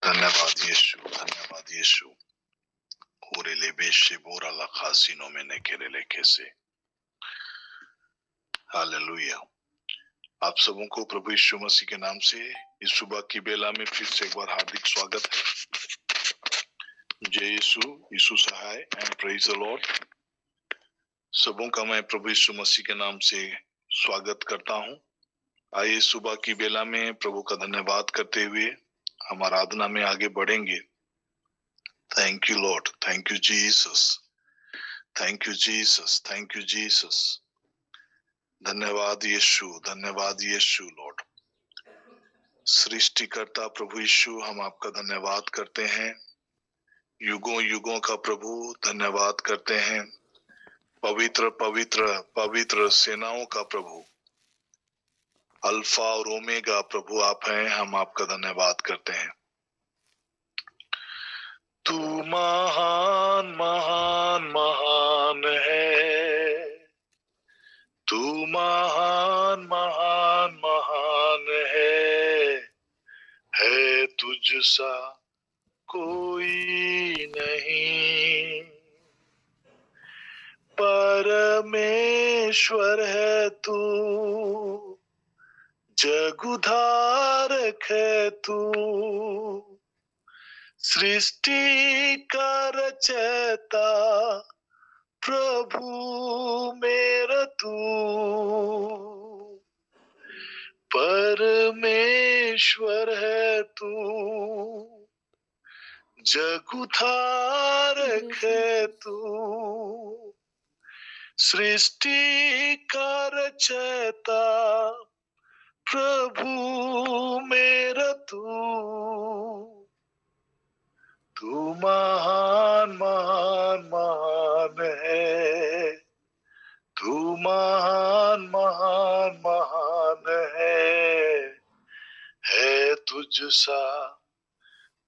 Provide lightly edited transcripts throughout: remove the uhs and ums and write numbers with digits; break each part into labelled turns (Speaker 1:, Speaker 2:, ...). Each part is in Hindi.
Speaker 1: धन्यवाद यीशु, धन्यवाद यीशु। ओरे लेबे से बोरा लखासिनो में ने केरे लेके से। हालेलुया। आप सबों को प्रभु यीशु मसीह के नाम से इस सुबह की बेला में फिर से एक बार हार्दिक स्वागत है। जय यीशु, यीशु सहाय एंड प्रेज द लॉर्ड। सबों का मैं प्रभु यीशु मसीह के नाम से स्वागत करता हूं। आइए सुबह की बेला में प्रभु का धन्यवाद करते हुए हम आराधना में आगे बढ़ेंगे। Thank you lord, thank you Jesus, thank you Jesus, thank you Jesus. धन्यवाद यीशु, धन्यवाद यीशु लॉर्ड। सृष्टिकर्ता प्रभु यीशु, हम आपका धन्यवाद करते हैं। युगों युगों का प्रभु धन्यवाद करते हैं। पवित्र पवित्र पवित्र सेनाओं का प्रभु, अल्फा और ओमेगा प्रभु आप हैं। हम आपका धन्यवाद करते हैं। तू महान महान महान है, तू महान महान महान है तुझ सा कोई नहीं। परमेश्वर है तू, जग उद्धारक है तू, सृष्टि का रचयिता प्रभु मेरा तू। परमेश्वर है तू, जग उद्धारक है तू, सृष्टि का रचयिता प्रभु मेरा तू। तू महान महान महान है, तू महान महान महान है तुझ सा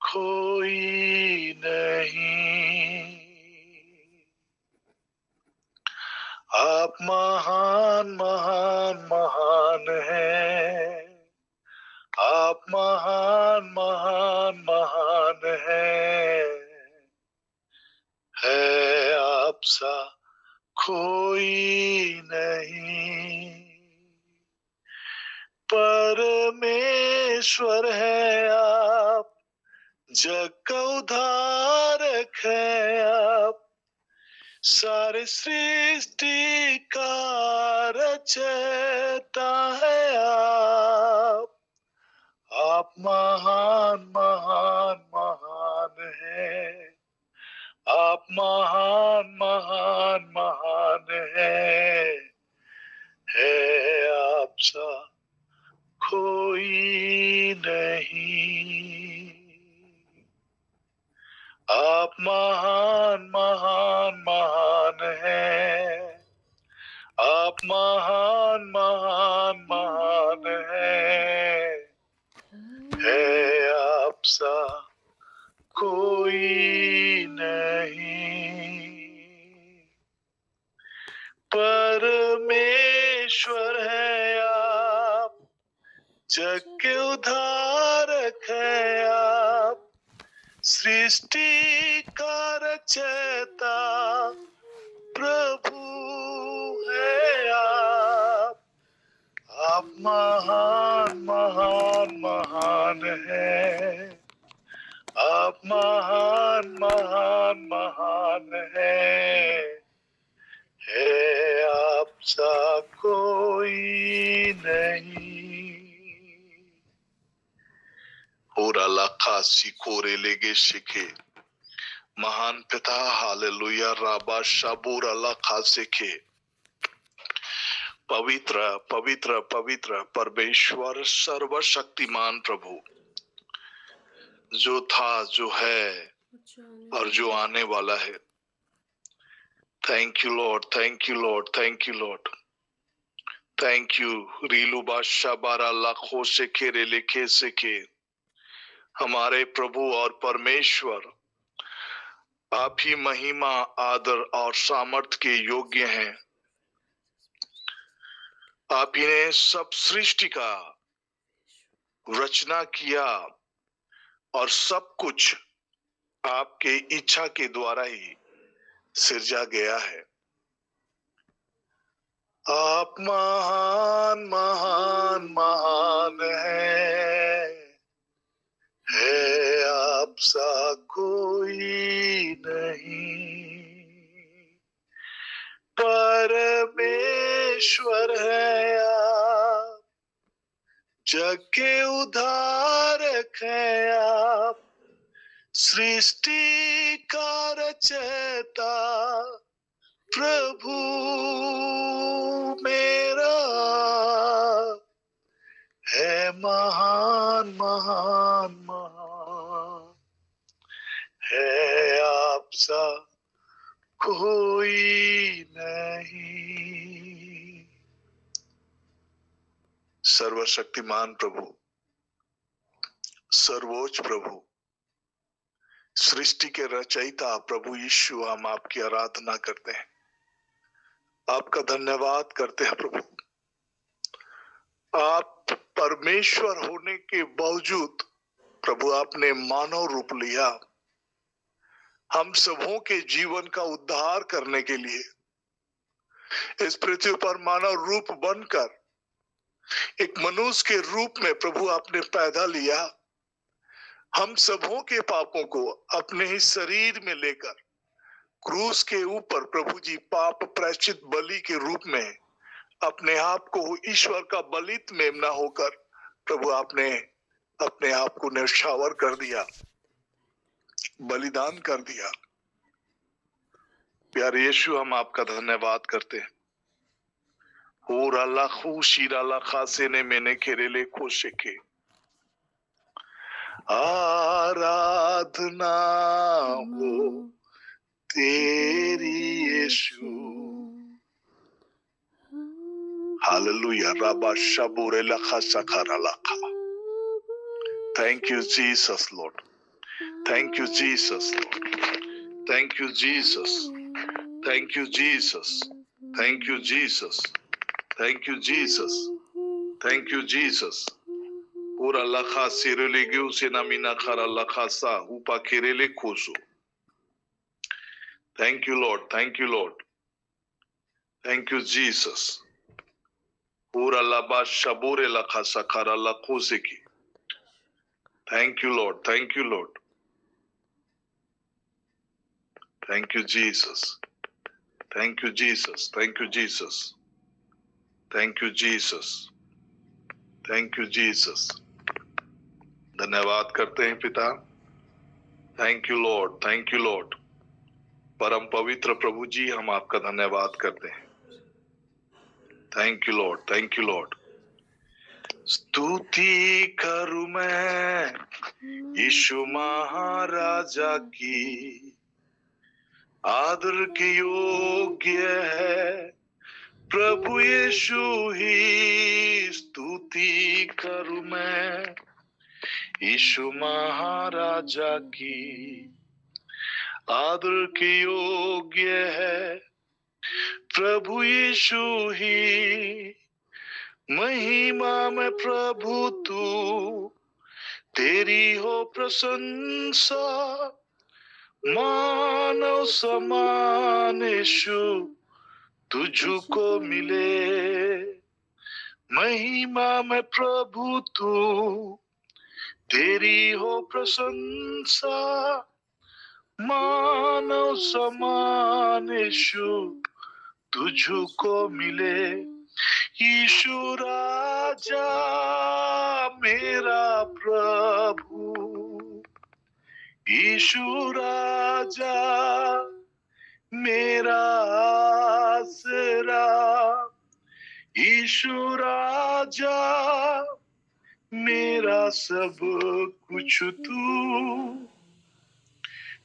Speaker 1: कोई नहीं। आप महान महान महान हैं, आप महान महान महान है आप सा कोई नहीं। परमेश्वर है आप, जग का उद्धारक है आप, सारे सृष्टि का रचयिता है आप महान महान महान हैं, आप महान महान महान है आप सा कोई नहीं। आप महान महान महान हैं, आप महान महान महान है आप सा कोई नहीं। परमेश्वर है आप, जग के उद्धारक है आप, सृष्टि का रचयिता प्रभु है आप महान महान महान है, आप महान महान महान है आप सा कोई नहीं। होरा लाखा सिकोरे लेगे शिखे, महान पिता हालेलुया राबा शाबूरा लाखा सिखे। पवित्र पवित्र पवित्र परमेश्वर सर्वशक्तिमान प्रभु, जो था, जो है और जो आने वाला है। Thank you lord, thank you lord, thank you lord, thank you. रीलू बादशाह बारा लाखों से खेरे लिखे से के हमारे प्रभु और परमेश्वर, आप ही महिमा आदर और सामर्थ के योग्य हैं। आप ही ने सब सृष्टि का रचना किया और सब कुछ आपके इच्छा के द्वारा ही सिरजा गया है। आप महान महान महान है आप सा कोई नहीं। परमेश्वर है आप, जग के उद्धारक है आप, सृष्टि का रचयिता प्रभु मेरा है महान महान महान है आप सा कोई नहीं। सर्वशक्तिमान प्रभु, सर्वोच्च प्रभु, सृष्टि के रचयिता प्रभु यीशु, हम आपकी आराधना करते हैं, आपका धन्यवाद करते हैं प्रभु। आप परमेश्वर होने के बावजूद प्रभु आपने मानव रूप लिया, हम सबों के जीवन का उद्धार करने के लिए इस पृथ्वी पर मानव रूप बनकर एक मनुष्य के रूप में प्रभु आपने पैदा लिया। हम सबों के पापों को अपने ही शरीर में लेकर क्रूस के ऊपर प्रभु जी पाप प्रायश्चित बलि के रूप में अपने आप को ईश्वर का बलित मेमना होकर प्रभु आपने अपने आप को न्यौछावर कर दिया, बलिदान कर दिया। प्यारे यीशु, हम आपका धन्यवाद करते हैं। और अल्लाह शीराला खासे ने मैंने खेरेले खोशे के आराधना हो तेरी यीशु। हालेलुया। रबा शबुरे लखा सखारा लखा। Thank you Jesus Lord. Thank you Jesus Lord. Thank you Jesus. Thank you Jesus. Thank you Jesus. Thank you Jesus. Thank you Jesus. Ura lakha sirele geu namina khara lakha sa upa kirele khoso. Thank you Lord. Thank you Lord. Thank you Jesus. Ura laba shabure lakha sakhara lakhose ki. Thank you Lord. Thank you Lord. Thank you Jesus. Thank you Jesus. Thank you Jesus. Thank you Jesus. Thank you Jesus. धन्यवाद करते हैं पिता। Thank you Lord. Thank you Lord. परम पवित्र प्रभु जी, हम आपका धन्यवाद करते हैं। Thank you Lord. Thank you Lord. स्तुति करूं मैं यीशु महाराजा की, आदर के योग्य है प्रभु यीशु ही। स्तुति करूं मैं यीशु महाराजा की, आदर के योग्य है प्रभु यीशु ही। महिमा में प्रभु तू, तेरी हो प्रशंसा, मानव समान यीशु तुझको मिले। महिमा में प्रभु तू, तेरी हो प्रशंसा, मानव समान यीशु तुझको मिले। यीशु राजा मेरा प्रभु, यीशु राजा मेरा आसरा, यीशु राजा मेरा सब कुछ तू,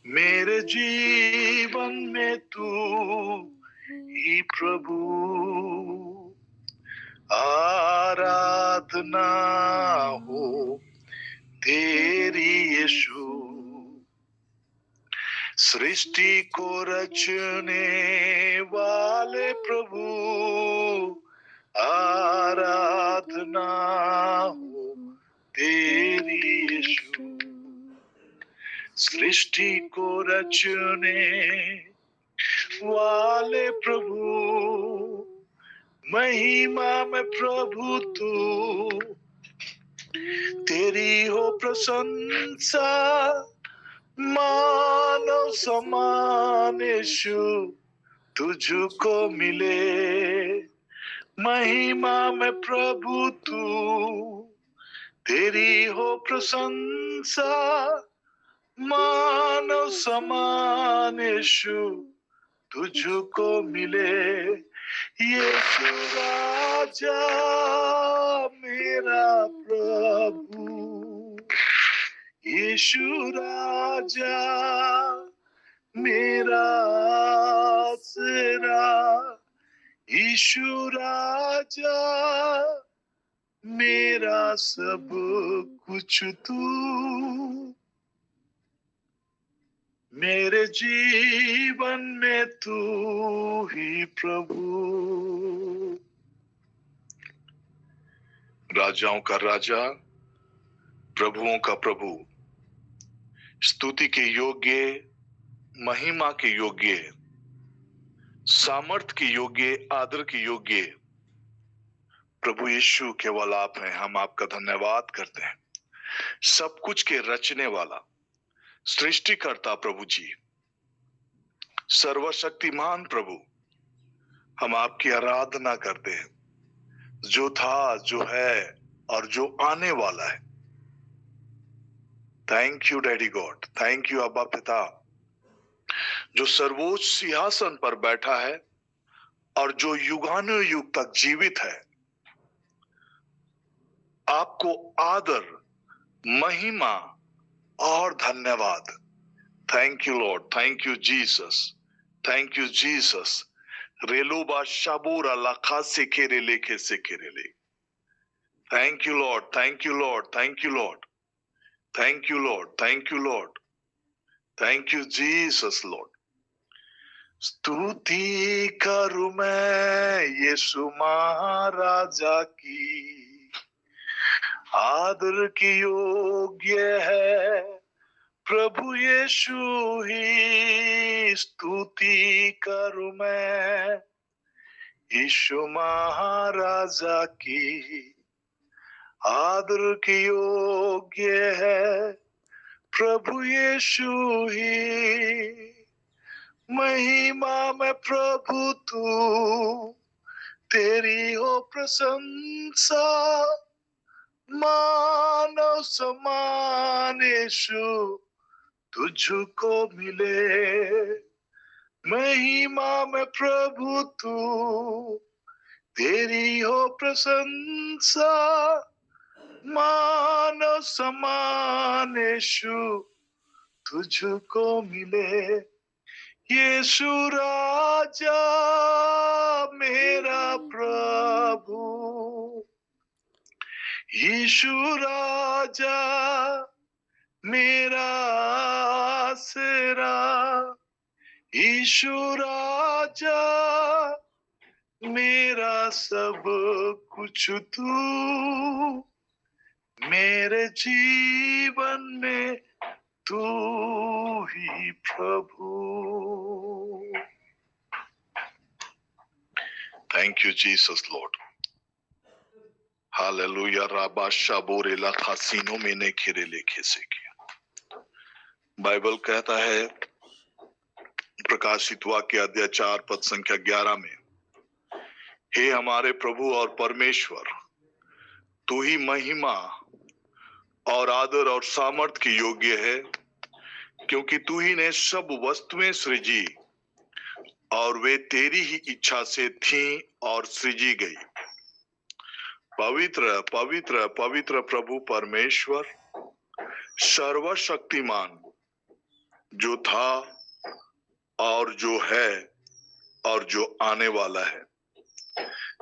Speaker 1: मेरे जीवन में तू ही प्रभु। आराधना हो तेरी यीशु, सृष्टि को रचने वाले प्रभु। आराधना हो तेरी यीशु, सृष्टि को रचने वाले प्रभु, महिमा में प्रभु तू, तेरी हो प्रशंसा, मानव समान यीशु तुझको मिले। महिमा में प्रभु तू, तेरी हो प्रशंसा, मानव समान यीशु तुझको मिले। यीशु राजा मेरा प्रभु, यीशु राजा मेरा आसरा, यीशु राजा मेरा सब कुछ तू, मेरे जीवन में तू ही प्रभु। राजाओं का राजा, प्रभुओं का प्रभु, स्तुति के योग्य, महिमा के योग्य, सामर्थ के योग्य, आदर के योग्य प्रभु यीशु केवल आप हैं। हम आपका धन्यवाद करते हैं। सब कुछ के रचने वाला सृष्टिकर्ता प्रभु जी, सर्वशक्तिमान प्रभु, हम आपकी आराधना करते हैं, जो था, जो है और जो आने वाला है। Thank you daddy God, thank you अब्बा पिता, जो सर्वोच्च सिंहासन पर बैठा है और जो युगानुयुग तक जीवित है। आपको आदर, महिमा और धन्यवाद। Thank you lord, thank you Jesus, thank you Jesus. रेलोबा शाबूरा लाखा से केरे लेके से केरे ले। Thank you lord, thank you lord, thank you lord, thank you lord, thank you lord, thank you Jesus lord. स्तुति करूं मैं यीशु महाराजा की, आदर की योग्य है प्रभु यीशु ही। स्तुति करूं मैं यीशु महाराजा की, आदर की योग्य है प्रभु यीशु ही। महिमा में प्रभु तू, तेरी हो प्रशंसा, मानव समान यीशु तुझको मिले। महिमा में प्रभु तू, तेरी हो प्रशंसा, मानव समान यीशु तुझको मिले। यीशु राजा मेरा प्रभु, यीशु राजा मेरा आसरा, यीशु राजा मेरा सब कुछ तू, मेरे जीवन में तू ही प्रभु। Thank you Jesus lord, hallelujah. राबा शाबोरे लाखासीनो में ने खिरे लेखे से किया। बाइबल कहता है प्रकाशित वाक्य अध्याय 4 पद संख्या 11 में, हे हमारे प्रभु और परमेश्वर, तू ही महिमा और आदर और सामर्थ की योग्य है, क्योंकि तू ही ने सब वस्तुएं सृजी और वे तेरी ही इच्छा से थीं और सृजी गई। पवित्र पवित्र पवित्र प्रभु परमेश्वर, सर्वशक्तिमान, जो था और जो है और जो आने वाला है।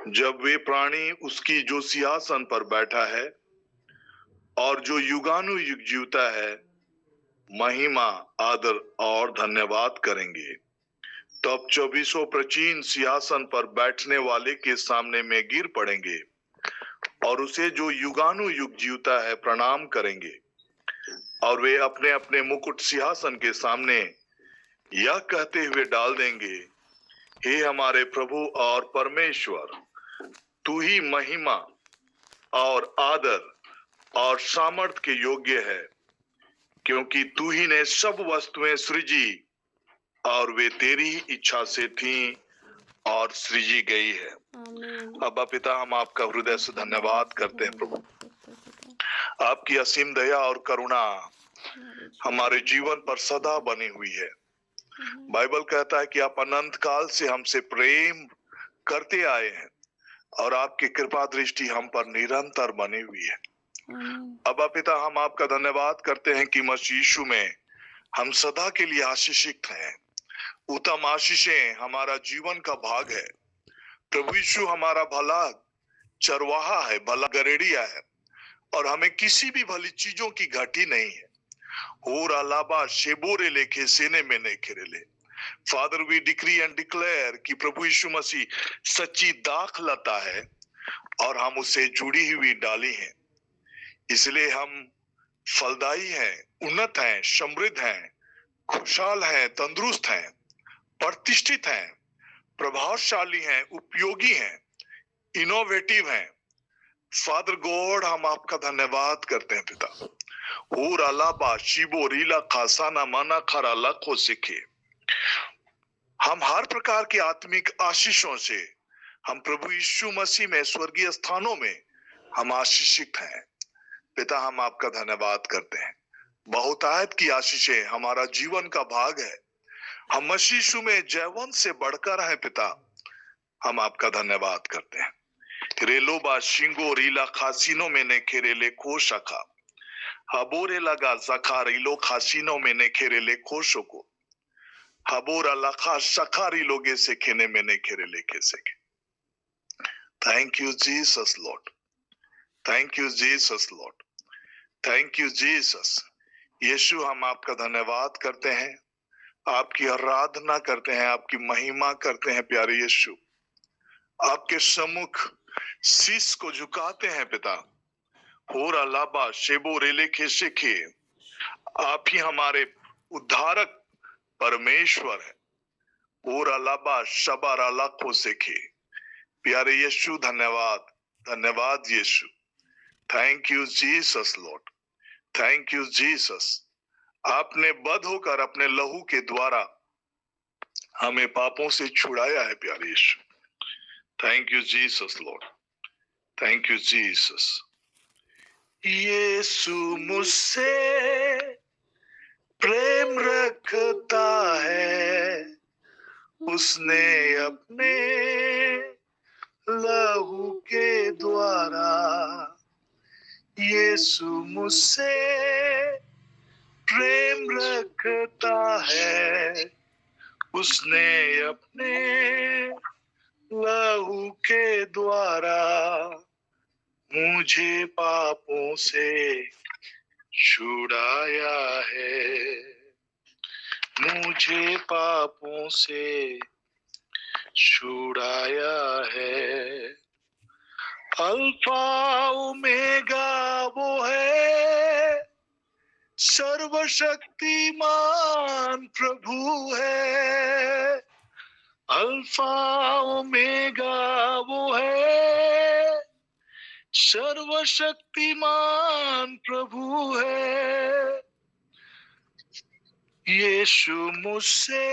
Speaker 1: जब वे प्राणी उसकी जो सिंहासन पर बैठा है और जो युगानुयुग जीवता है, महिमा, आदर और धन्यवाद करेंगे, तब 24 प्राचीन सिंहासन पर बैठने वाले के सामने में गिर पड़ेंगे और उसे जो युगानुयुग जीवता है प्रणाम करेंगे और वे अपने अपने मुकुट सिंहासन के सामने यह कहते हुए डाल देंगे, हे हमारे प्रभु और परमेश्वर, तू ही महिमा और आदर और सामर्थ के योग्य है, क्योंकि तू ही ने सब वस्तुएं सृजी और वे तेरी ही इच्छा से थीं और सृजी गई है। अब्बा पिता, हम आपका हृदय से धन्यवाद करते हैं प्रभु। आपकी असीम दया और करुणा हमारे जीवन पर सदा बनी हुई है। बाइबल कहता है कि आप अनंत काल से हमसे प्रेम करते आए हैं और आपकी कृपा दृष्टि हम पर निरंतर बनी हुई है। अब्बा पिता, हम आपका धन्यवाद करते हैं कि मसीह यीशु में हम सदा के लिए आशीषित हैं। उत्तम आशीषें हमारा जीवन का भाग है। प्रभु यीशु हमारा भला चरवाहा है, भला गरेड़िया है, और हमें किसी भी भली चीजों की घटी नहीं है। होर अलाबा शेबोरे लेके सेने में नहीं खेरेले। Father, we decree and declare कि प्रभु यीशु मसीह सच्ची दाखलता है और हम उसे जुड़ी हुई डाली हैं। इसलिए हम फलदायी हैं, उन्नत हैं, समृद्ध हैं, खुशहाल हैं, तंदुरुस्त हैं, प्रतिष्ठित हैं, प्रभावशाली हैं, उपयोगी हैं, इनोवेटिव हैं। फादर गॉड, हम आपका धन्यवाद करते हैं पिता। होर अलाबा शिबो रीला खासाना माना खरा लखो सिखे। हम हर प्रकार की आत्मिक आशीषों से हम प्रभु यीशु मसीह में स्वर्गीय स्थानों में हम आशीषित हैं। पिता, हम आपका धन्यवाद करते हैं। बहुतायत की आशीषें हमारा जीवन का भाग है। हम मसीह यीशु में जयवंत से बढ़कर हैं पिता। हम आपका धन्यवाद करते हैं। रेलोबा शिंगो रीला खासीनो में ने खेरेले खोशा हबोरे लगा जखा रीलो खासीनो में ने खेरेले खोशो को हबोरा लखा शखारी लोगे से खेने में ने खेरेले कैसे के। Thank you Jesus lord, thank you Jesus lord, thank you Jesus. यीशु, हम आपका धन्यवाद करते हैं, आपकी आराधना करते हैं, आपकी महिमा करते हैं। प्यारे यीशु, आपके सम्मुख शीश को झुकाते हैं पिता। होरा लाबा शेबो रेले खेसे खे, आप ही हमारे उद्धारक परमेश्वर है। होरा लाबा शबारा लाखों से खे। प्यारे यीशु, धन्यवाद, धन्यवाद यीशु। Thank you Jesus lord, thank you Jesus. आपने बध होकर अपने लहू के द्वारा हमें पापों से छुड़ाया है प्यारे यीशु। Thank you Jesus lord, thank you Jesus. यीशु मुझसे प्रेम रखता है, उसने अपने लहू के द्वारा। यीशु मुझसे प्रेम रखता है, उसने अपने लहू के द्वारा मुझे पापों से छुड़ाया है, मुझे पापों से छुड़ाया है। अल्फा ओमेगा वो है, सर्वशक्तिमान प्रभु है। अल्फा ओमेगा वो है, सर्वशक्तिमान प्रभु है। यीशु मुझसे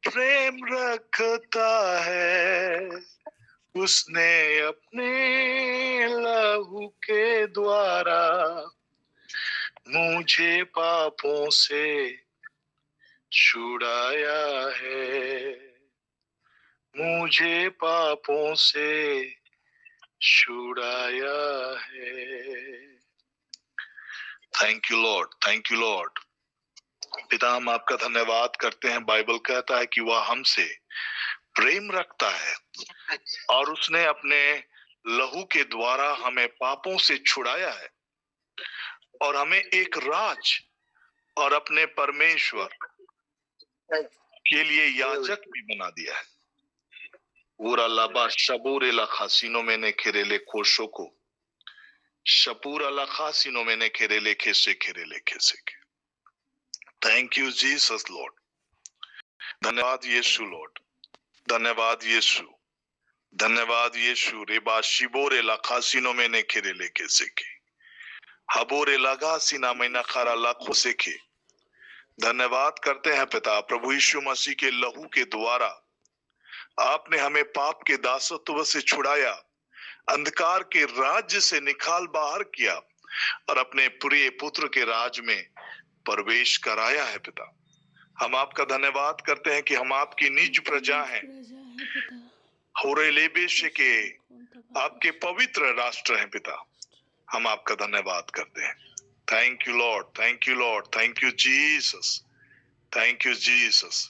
Speaker 1: प्रेम रखता है, उसने अपने लहू के द्वारा मुझे पापों से छुड़ाया है, मुझे पापों से छुड़ाया है। Thank you lord, thank you Lord. पिता, हम आपका धन्यवाद करते हैं। बाइबल कहता है कि वह हमसे प्रेम रखता है और उसने अपने लहू के द्वारा हमें पापों से छुड़ाया है और हमें एक राज और अपने परमेश्वर के लिए याजक भी बना दिया है। पूरा लाबा शबोरे ला खासीनो में ने खेरेले खोशो को Shapura la khasino mene kerele khese kerele khese ke. Thank you Jesus Lord. धन्यवाद यीशु लॉर्ड, धन्यवाद यीशु, धन्यवाद यीशु। रेबा शिबोरे लाखासिनो में ने खेरे लेके सेके, हबोरे लगा सीना में न खारा लाखों सेके। धन्यवाद करते हैं पिता प्रभु यीशु मसीह के लहू के द्वारा आपने हमें पाप के दासत्व से छुड़ाया, अंधकार के राज्य से निकाल बाहर किया और अपने प्रिय पुत्र के राज में प्रवेश कराया है पिता। हम आपका धन्यवाद करते हैं कि हम आपकी निज प्रजा हैं, होरेलेबेशे के आपके पवित्र राष्ट्र हैं पिता। हम आपका धन्यवाद करते हैं। Thank you lord, thank you lord, thank you Jesus, thank you Jesus.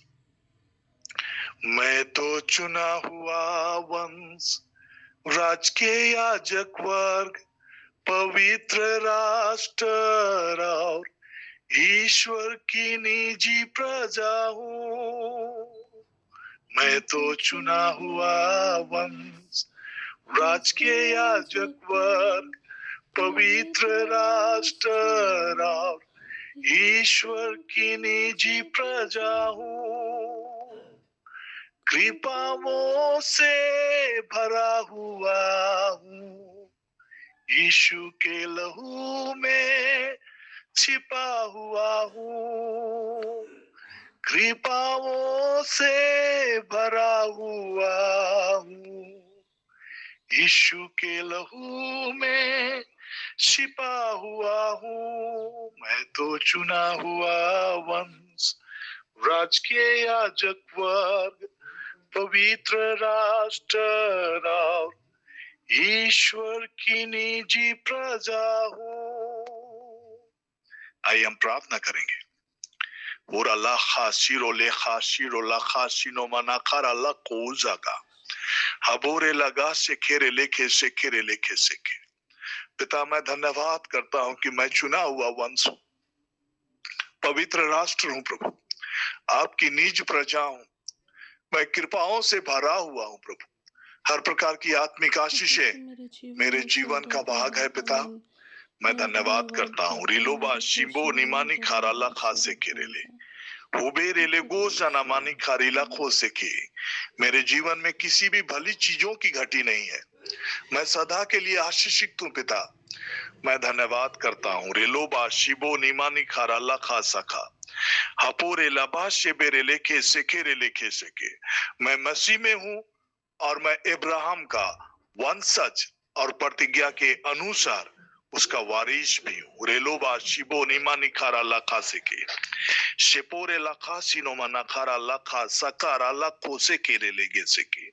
Speaker 1: मैं तो चुना हुआ वंश, राज के याजक वर्ग, पवित्र राष्ट्र और ईश्वर की निजी प्रजा हूँ। मैं तो चुना हुआ वंश, राज के याजक वर्ग, पवित्र राष्ट्र और ईश्वर की निजी प्रजा हूँ। कृपाओं से भरा हुआ हूँ, यीशु के लहू में छिपा हुआ हूँ। कृपाओं से भरा हुआ हूँ, यीशु के लहू में छिपा हुआ हूँ। मैं तो चुना हुआ वंश, राज के याजक वर्ग, पवित्र राष्ट्र और ईश्वर की निजी प्रजा हूँ। आइए हम प्रार्थना करेंगे। और अल्लाह खासिरो ले खासिरो ला खासिनो मना खर अल्लाह को जागा हबोरे लगा से खेरे लेखे से खेरे लेखे से के। पिता मैं धन्यवाद करता हूं कि मैं चुना हुआ वंश हूं, पवित्र राष्ट्र हूं प्रभु, आपकी निज प्रजा हूं। मैं कृपाओं से भरा हुआ हूं प्रभु, हर प्रकार की आत्मिक आशीषें मेरे जीवन का भाग है पिता। मैं धन्यवाद करता हूँ। रिलोबा शिम्बो निमानी खाराला खासे केरेले हुबेरेले गोसा नामानी खारीला खोसे के। मेरे जीवन में किसी भी भली चीजों की घटी नहीं है, मैं सदा के लिए आशीषित हूँ पिता। मैं धन्यवाद करता हूँ। रेलोबा शिबो निमानी खाराला खा सखा हपोरे लबा शेबेरे लेखे सेखेरे लेखे सेके। मैं मसीह में हूँ और मैं इब्राहिम का वंशज और प्रतिज्ञा के अनुसार उसका वारिस भी हूँ। रेलोबा शिबो निमानी खारा लखा सेके शेपोरे लखा सिनोमा नखारा लखा सकारा लखो से केरे लेगे सेके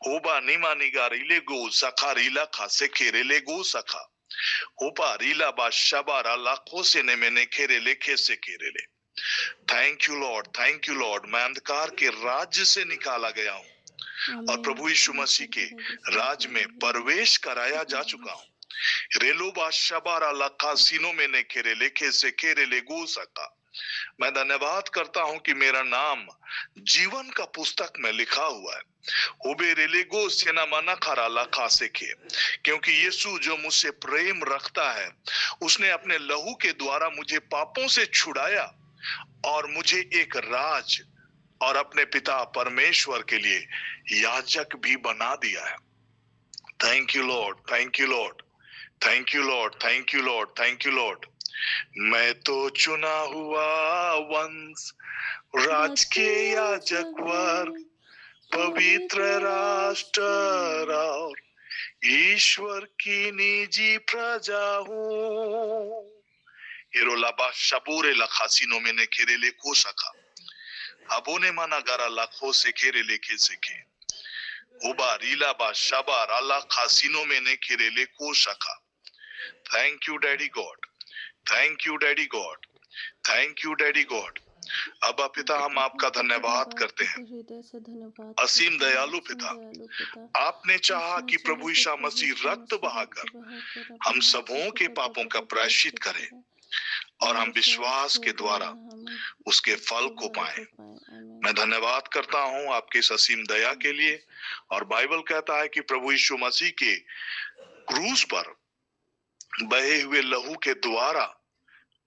Speaker 1: होबा निमा निगारी ले गो सखारी लखा से केरे ले गो सखा होपा रीला बा शबारा लखो से ने मैंने खेरे लेखे से केरे ले। Thank you lord, thank you Lord. मैं अंधकार के राज्य से निकाला गया हूँ और प्रभु यीशु मसीह के राज में प्रवेश कराया जा चुका हूँ। रेलोबा शबारा लखा सीनो में ने खेरे लेखे से खेरे ले गो सका। मैं धन्यवाद करता हूं कि मेरा नाम जीवन का पुस्तक में लिखा हुआ है। होबे रेलेगो सेना मना खरा लखा से के, क्योंकि यीशु जो मुझसे प्रेम रखता है उसने अपने लहू के द्वारा मुझे पापों से छुड़ाया और मुझे एक राज और अपने पिता परमेश्वर के लिए याजक भी बना दिया है। Thank you lord, thank you lord, thank you lord, thank you lord, thank you Lord. मैं तो चुना हुआ वंश, राज के याजक वर्ग, पवित्र राष्ट्र और ईश्वर की निजी प्रजा हूँ। हिरोलाबा शबूरे लखासिनो में ने खेरे ले को सका अबोने माना गारा लाखों से खेरे लेके सेके होबा रीला बा शबा राला खासिनो में ने खेरे ले को सका। Thank you daddy God, thank you daddy God, thank you daddy God. अब पिता हम आपका धन्यवाद करते हैं। असीम दयालु पिता, आपने चाहा कि प्रभु ईसा मसीह रक्त बहाकर हम सबों के पापों का प्रायश्चित करे और हम विश्वास के द्वारा उसके फल को पाएं। मैं धन्यवाद करता हूं आपके इस असीम दया के लिए। और बाइबल कहता है कि प्रभु यीशु मसीह के क्रूस पर बहे हुए लहू के द्वारा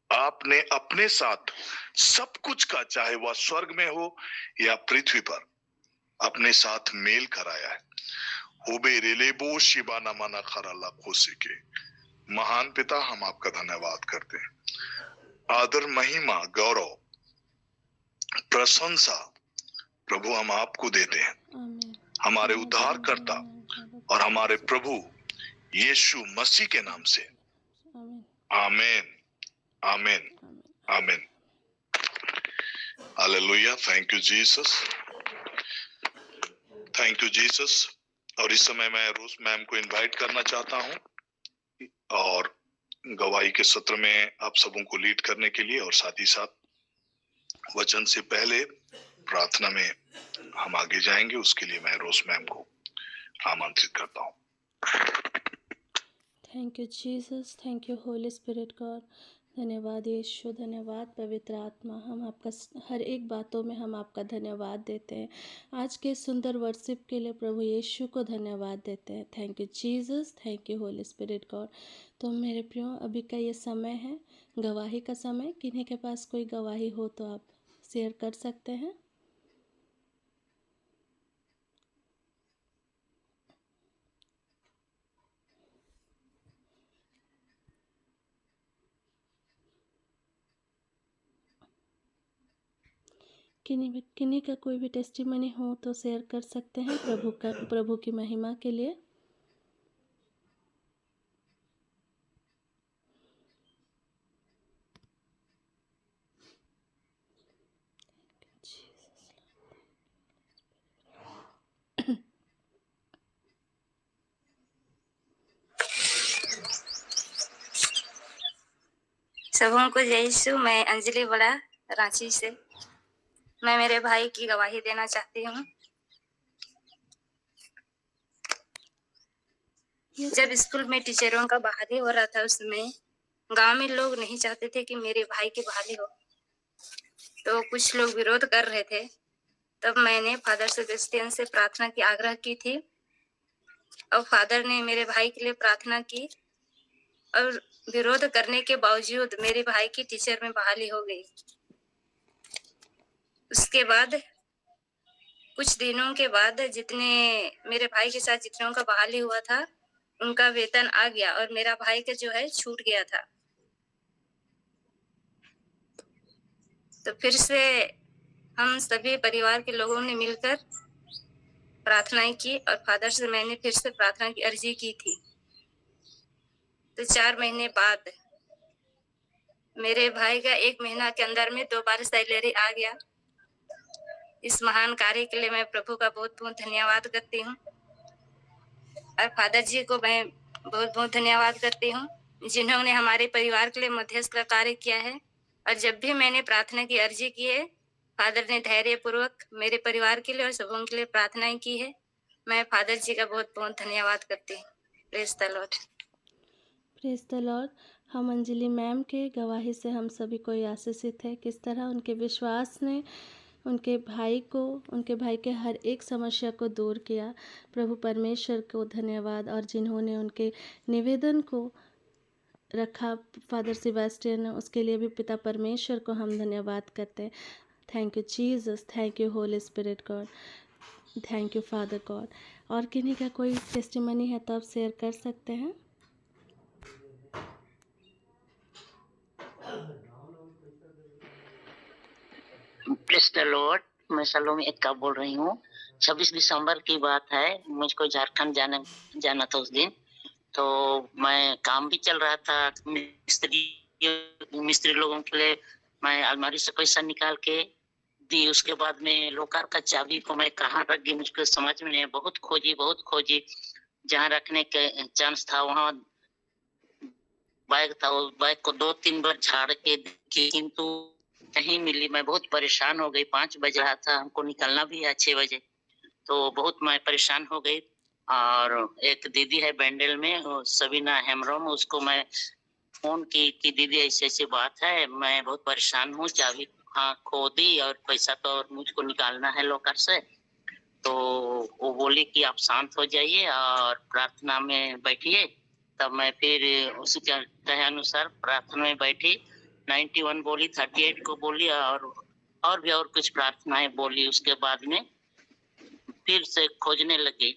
Speaker 1: आपने अपने साथ सब कुछ का, चाहे वह स्वर्ग में हो या पृथ्वी पर, अपने साथ मेल कराया है। होबे रेलेबो शिबाना माना खराला खोसे के महान पिता, हम आपका धन्यवाद करते हैं। आदर, महिमा, गौरव, प्रशंसा प्रभु हम आपको देते हैं, हमारे उद्धारकर्ता और हमारे प्रभु यीशु मसीह के नाम से। आमीन, आमीन, आमीन। Hallelujah. Thank you Jesus, thank you Jesus. और इस समय मैं रोज मैम को इनवाइट करना चाहता हूं और गवाही के सत्र में आप सबों को लीड करने के लिए, और साथ ही साथ वचन से पहले प्रार्थना में हम आगे जाएंगे, उसके लिए मैं रोज मैम को आमंत्रित करता हूं।
Speaker 2: Thank you Jesus, thank you Holi spirit God. धन्यवाद यीशु, धन्यवाद पवित्र आत्मा। हम आपका हर एक बातों में हम आपका धन्यवाद देते हैं। आज के सुंदर वर्शिप के लिए प्रभु यीशु को धन्यवाद देते हैं। Thank you Jesus, thank you Holi spirit God. तो मेरे प्रियो, अभी का ये समय है गवाही का समय। किन्हीं के पास कोई गवाही हो तो आप शेयर कर सकते हैं। किन्हीं का कोई भी टेस्टिमनी हो तो शेयर कर सकते हैं प्रभु की महिमा के लिए।
Speaker 3: सबों को जय यीशु। मैं अंजलि बड़ा, रांची से। मैं मेरे भाई की गवाही देना चाहती हूँ। जब स्कूल में टीचरों का बहाली हो रहा था, उसमें गांव में लोग नहीं चाहते थे कि मेरे भाई की बहाली हो, तो कुछ लोग विरोध कर रहे थे। तब मैंने फादर सेबेस्टियन से प्रार्थना की आग्रह की थी, और फादर ने मेरे भाई के लिए प्रार्थना की, और विरोध करने के बावजूद मेरे भाई की टीचर में बहाली हो गई। उसके बाद कुछ दिनों के बाद जितने मेरे भाई के साथ जितनों का बहाली हुआ था, उनका वेतन आ गया, और मेरा भाई का जो है छूट गया था। तो फिर से हम सभी परिवार के लोगों ने मिलकर प्रार्थनाएं की, और फादर से मैंने फिर से प्रार्थना की अर्जी की थी। तो 4 महीने बाद मेरे भाई का 1 महीना के अंदर में 2 बार सैलरी आ गया। इस महान कार्य के लिए मैं प्रभु का बहुत बहुत धन्यवाद करती हूँ, और फादर जी को मैं बहुत बहुत धन्यवाद करती हूँ, जिन्होंने हमारे परिवार के लिए मध्यस्थ का कार्य किया है। और जब भी मैंने प्रार्थना की अर्जी की है, फादर ने धैर्य पूर्वक मेरे परिवार के लिए और सबों के लिए प्रार्थनाएं की है। मैं फादर जी का बहुत बहुत धन्यवाद करती हूँ। Praise the Lord.
Speaker 2: Praise the lord. हम अंजलि मैम के गवाही से हम सभी को आशीषित है, किस तरह उनके विश्वास ने उनके भाई के हर एक समस्या को दूर किया। प्रभु परमेश्वर को धन्यवाद। और जिन्होंने उनके निवेदन को रखा फादर सेबेस्टियन, उसके लिए भी पिता परमेश्वर को हम धन्यवाद करते हैं। Thank you Jesus, thank you Holi spirit God, thank you father God. और किन्हीं का कोई टेस्टिमनी है तो आप शेयर कर सकते हैं।
Speaker 4: Praise the Lord. मैं सलोमी एक्का बोल रही हूँ। 26 दिसंबर की बात है, मुझको झारखंड जाना था उस दिन। तो मैं काम भी चल रहा था, मिस्त्री लोगों के लिए मैं अलमारी से पैसा निकाल के दी। उसके बाद में लोकर का चाबी को मैं कहाँ रख गई मुझको समझ में नहीं। बहुत खोजी, जहाँ रखने के चांस था वहाँ बैग था। उस बैग को 2-3 बार झाड़ के देखी, किंतु नहीं मिली। मैं बहुत परेशान हो गई। 5 बज रहा था, हमको निकलना भी है 6 बजे। तो बहुत मैं परेशान हो गई। और एक दीदी है बैंडल में, सबीना हेमरोम, उसको मैं फोन की कि दीदी ऐसी बात है, मैं बहुत परेशान हूँ, चाबी खो दी और पैसा तो और मुझको निकालना है लॉकर से। तो वो बोली कि आप शांत हो जाइए और प्रार्थना में बैठिए, तब मैं फिर उसके कहे अनुसार प्रार्थना में बैठी। 91 बोली, 38 को बोली और भी और कुछ प्रार्थनाएं बोली। उसके बाद में फिर से खोजने लगी।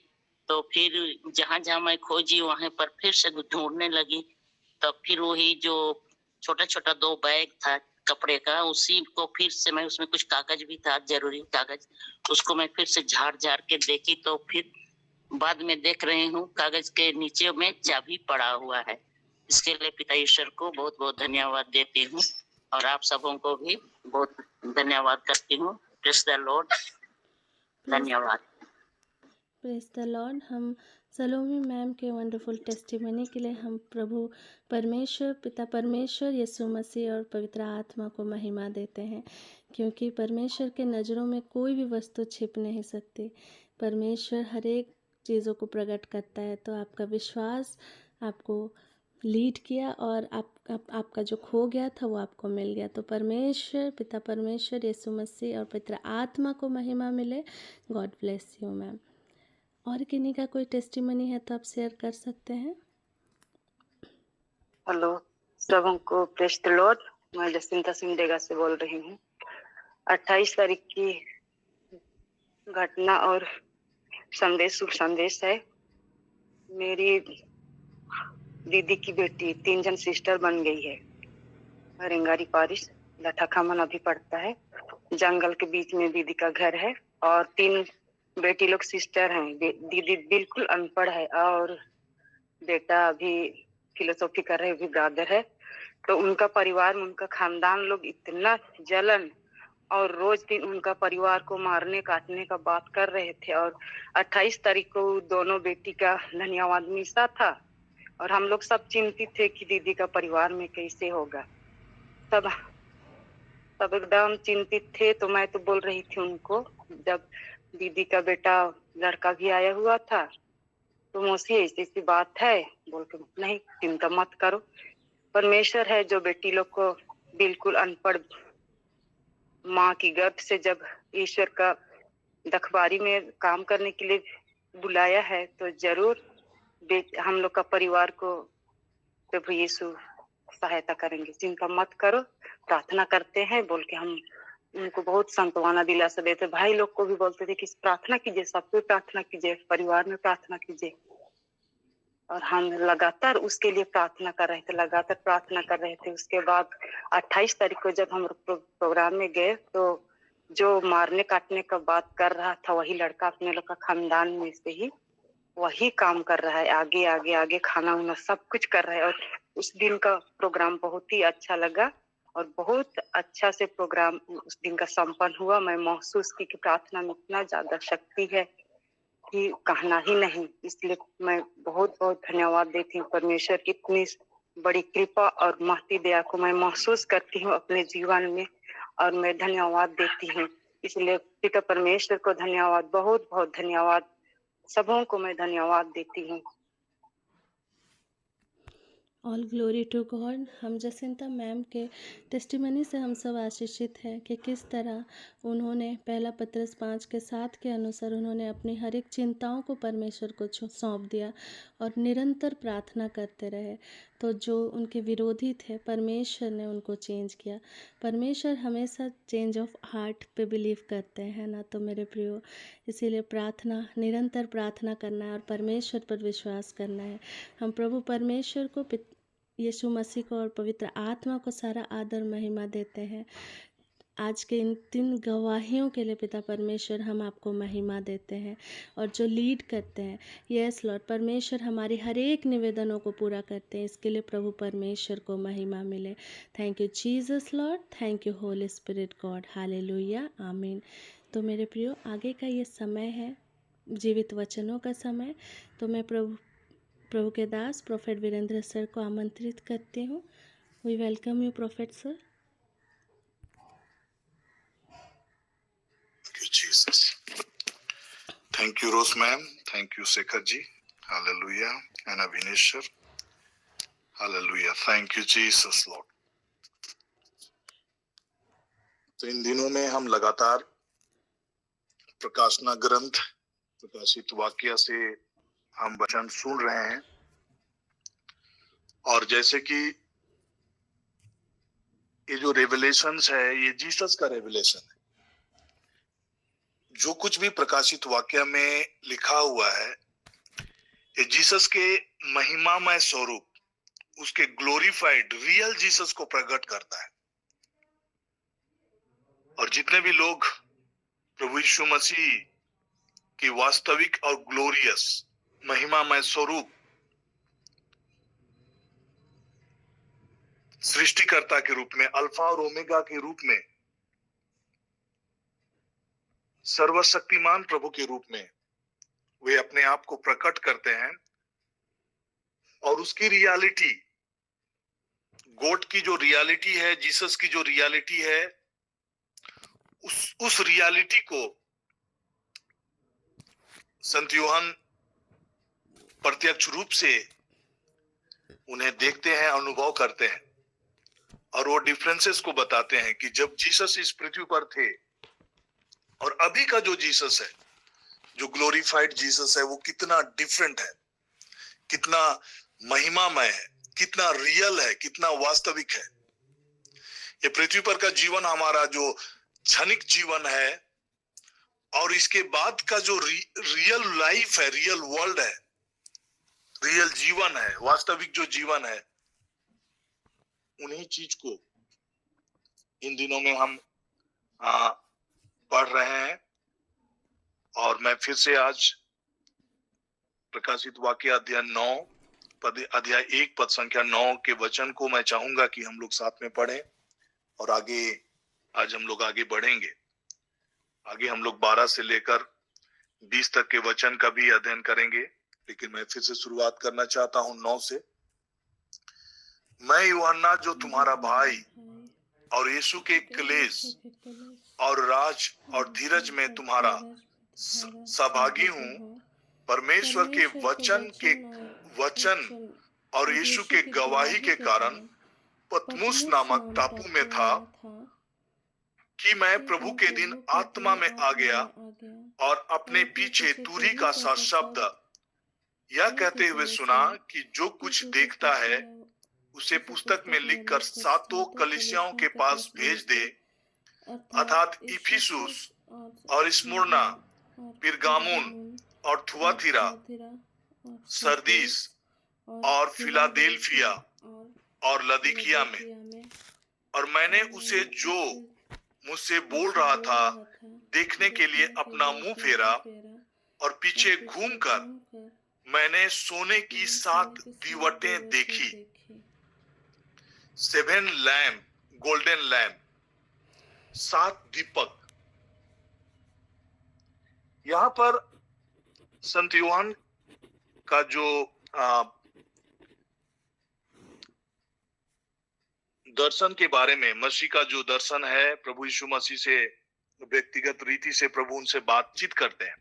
Speaker 4: तो फिर जहां जहां मैं खोजी वहां पर फिर से ढूंढने लगी। तब फिर वही जो छोटा छोटा 2 बैग था कपड़े का, उसी को फिर से मैं, उसमें कुछ कागज भी था, जरूरी कागज, उसको मैं फिर से झाड़ के देखी। तो फिर बाद में देख रही हूँ कागज के नीचे में चाबी पड़ा हुआ है। इसके लिए पिता ईश्वर को बहुत बहुत धन्यवाद देती हूँ और आप सबों को भी बहुत धन्यवाद करती हूँ। Praise the lord. धन्यवाद।
Speaker 2: Praise the lord. हम सलोमी मैम के वंडरफुल टेस्टिमनी के लिए हम प्रभु परमेश्वर, पिता परमेश्वर, यीशु मसीह और पवित्र आत्मा को महिमा देते हैं, क्योंकि परमेश्वर के नज़रों में कोई भी वस्तु छिप नहीं सकती। परमेश्वर हर एक चीज़ों को प्रकट करता है। तो आपका विश्वास आपको लीड किया और आपका जो खो गया था वो आपको मिल गया। तो परमेश्वर, पिता परमेश्वर, यीशु मसीह और पवित्र आत्मा को महिमा मिले। God bless you ma'am. और किन्हीं का कोई टेस्टिमनी है तो आप शेयर कर सकते हैं।
Speaker 5: हेलो सबको, प्रेज़ द लॉर्ड। मैं जसिंता सिंडेगा से बोल रही हूँ। 28 तारीख की घटना और संदेश, शुभ संदेश है। मेरी दीदी की बेटी 3 जन सिस्टर बन गई है। रेंगारी पारिश लठाखामन अभी पड़ता है। जंगल के बीच में दीदी का घर है और 3 बेटी लोग सिस्टर हैं। दीदी बिल्कुल अनपढ़ है और बेटा अभी फिलोसॉफी कर रहे, भी ब्रदर है। तो उनका परिवार में, उनका खानदान लोग इतना जलन और रोज दिन उनका परिवार को मारने काटने का बात कर रहे थे। और 28 तारीख को दोनों बेटी का धन्यवाद मिसा था और हम लोग सब चिंतित थे कि दीदी का परिवार में कैसे होगा। सब एकदम चिंतित थे। तो मैं तो बोल रही थी उनको, जब दीदी का बेटा लड़का भी आया हुआ था, तो मौसी ऐसी ऐसी बात है, बोल के नहीं चिंता मत करो, परमेश्वर है जो बेटी लोग को बिल्कुल अनपढ़ माँ की गर्भ से जब ईश्वर का दखबारी में काम करने के लिए बुलाया है, तो जरूर हम लोग का परिवार को प्रभु यीशु सहायता करेंगे। चिंता मत करो, प्रार्थना करते हैं बोल के हम उनको बहुत सांत्वना दिलासा देते। भाई लोग को भी बोलते थे कि प्रार्थना कीजिए, सबको प्रार्थना कीजिए, परिवार में प्रार्थना कीजिए। और हम लगातार उसके लिए प्रार्थना कर रहे थे। उसके बाद 28 तारीख को जब हम प्रोग्राम में गए, तो जो मारने काटने का बात कर रहा था वही लड़का अपने लोग का खानदान में से ही वही काम कर रहा है। आगे आगे आगे खाना वाना सब कुछ कर रहा है। और उस दिन का प्रोग्राम बहुत ही अच्छा लगा और बहुत अच्छा से प्रोग्राम उस दिन का संपन्न हुआ। मैं महसूस की कि प्रार्थना में इतना ज्यादा शक्ति है कि कहना ही नहीं। इसलिए मैं बहुत बहुत धन्यवाद देती हूँ परमेश्वर की इतनी बड़ी कृपा और महती दया को मैं महसूस करती हूँ अपने जीवन में और मैं धन्यवाद देती हूँ। इसलिए पिता परमेश्वर को धन्यवाद, बहुत बहुत धन्यवाद, सबों को मैं धन्यवाद देती हूँ।
Speaker 2: All glory to God. हम जसिंता मैम के टेस्टिमनी से हम सब आशीषित हैं कि किस तरह उन्होंने पहला पत्रस 5:7 के अनुसार उन्होंने अपनी हर एक चिंताओं को परमेश्वर को सौंप दिया और निरंतर प्रार्थना करते रहे। तो जो उनके विरोधी थे, परमेश्वर ने उनको चेंज किया। परमेश्वर हमेशा चेंज ऑफ हार्ट पे बिलीव करते हैं ना। तो मेरे प्रियो, इसीलिए प्रार्थना, निरंतर प्रार्थना करना है और परमेश्वर पर विश्वास करना है। हम प्रभु परमेश्वर को, यीशु मसीह को और पवित्र आत्मा को सारा आदर महिमा देते हैं। आज के इन 3 गवाहियों के लिए पिता परमेश्वर हम आपको महिमा देते हैं और जो लीड करते हैं, यस लॉर्ड, परमेश्वर हमारी हर एक निवेदनों को पूरा करते हैं। इसके लिए प्रभु परमेश्वर को महिमा मिले। Thank you Jesus lord, thank you Holi spirit God, hallelujah, आमीन। तो मेरे प्रियो, आगे का ये समय है जीवित वचनों का समय। तो मैं प्रभु के दास प्रोफेट वीरेंद्र सर को आमंत्रित करती हूँ। We welcome you prophet sir.
Speaker 1: Jesus. Thank you, Rose ma'am. Thank you, Shekhar ji. Hallelujah. And Abhineshwar. Hallelujah. Thank you, Jesus, Lord. तो इन दिनों में हम लगातार प्रकाशना ग्रंथ, प्रकाशित वाक्य से हम वचन सुन रहे हैं और जैसे कि ये जो रेवलेशंस है, ये जीसस का रेवलेशन है। जो कुछ भी प्रकाशित वाक्य में लिखा हुआ है, ये जीसस के महिमामय स्वरूप, उसके ग्लोरीफाइड रियल जीसस को प्रकट करता है। और जितने भी लोग प्रभु यीशु मसीह की वास्तविक और ग्लोरियस महिमामय स्वरूप, सृष्टिकर्ता के रूप में, अल्फा और ओमेगा के रूप में, सर्वशक्तिमान प्रभु के रूप में वे अपने आप को प्रकट करते हैं, और उसकी रियलिटी, गॉड की जो रियलिटी है, जीसस की जो रियलिटी है, उस रियलिटी को संत यूहन्ना प्रत्यक्ष रूप से उन्हें देखते हैं, अनुभव करते हैं, और वो डिफरेंसेस को बताते हैं कि जब जीसस इस पृथ्वी पर थे और अभी का जो जीसस है, जो ग्लोरीफाइड जीसस है, वो कितना डिफरेंट है, कितना महिमामय है, कितना रियल है, कितना वास्तविक है। ये पृथ्वी पर का जीवन हमारा जो क्षणिक जीवन है, और इसके बाद का जो रियल लाइफ है, रियल वर्ल्ड है, रियल जीवन है, वास्तविक जो जीवन है, उन्हीं चीज को इन दिनों में हम पढ़ रहे हैं। और मैं फिर से आज प्रकाशित वाक्य अध्याय 1 पद संख्या 9 के वचन को मैं चाहूंगा कि हम लोग साथ में पढ़ें, और आज हम लोग आगे बढ़ेंगे। आगे हम लोग 12 से लेकर 20 तक के वचन का भी अध्ययन करेंगे, लेकिन मैं फिर से शुरुआत करना चाहता हूं 9 से। मैं यूहन्ना, जो तुम्हारा भाई और यीशु के क्लेश और राज और धीरज में तुम्हारा सहभागी हूँ, परमेश्वर के वचन और यीशु के गवाही के कारण पतमुस नामक टापू में था कि मैं प्रभु के दिन आत्मा में आ गया और अपने पीछे तुरही का सा शब्द यह कहते हुए सुना कि जो कुछ देखता है उसे पुस्तक में लिखकर 7 कलीसियाओं के पास भेज दे, अर्थात इफिसुस और स्मुरना, पिरगामुन और थुआतीरा, सरदीस और फिलाडेल्फिया और लदीकिया में। और मैंने उसे जो मुझसे बोल रहा था देखने के लिए अपना मुंह फेरा, और पीछे घूमकर मैंने सोने की 7 दीवटें देखी, 7 लैम्प, गोल्डन लैम्प, 7 दीपक। यहां पर संत यूहन्ना का जो दर्शन के बारे में, मसीह का जो दर्शन है, प्रभु यीशु मसीह से व्यक्तिगत रीति से प्रभु उनसे बातचीत करते हैं।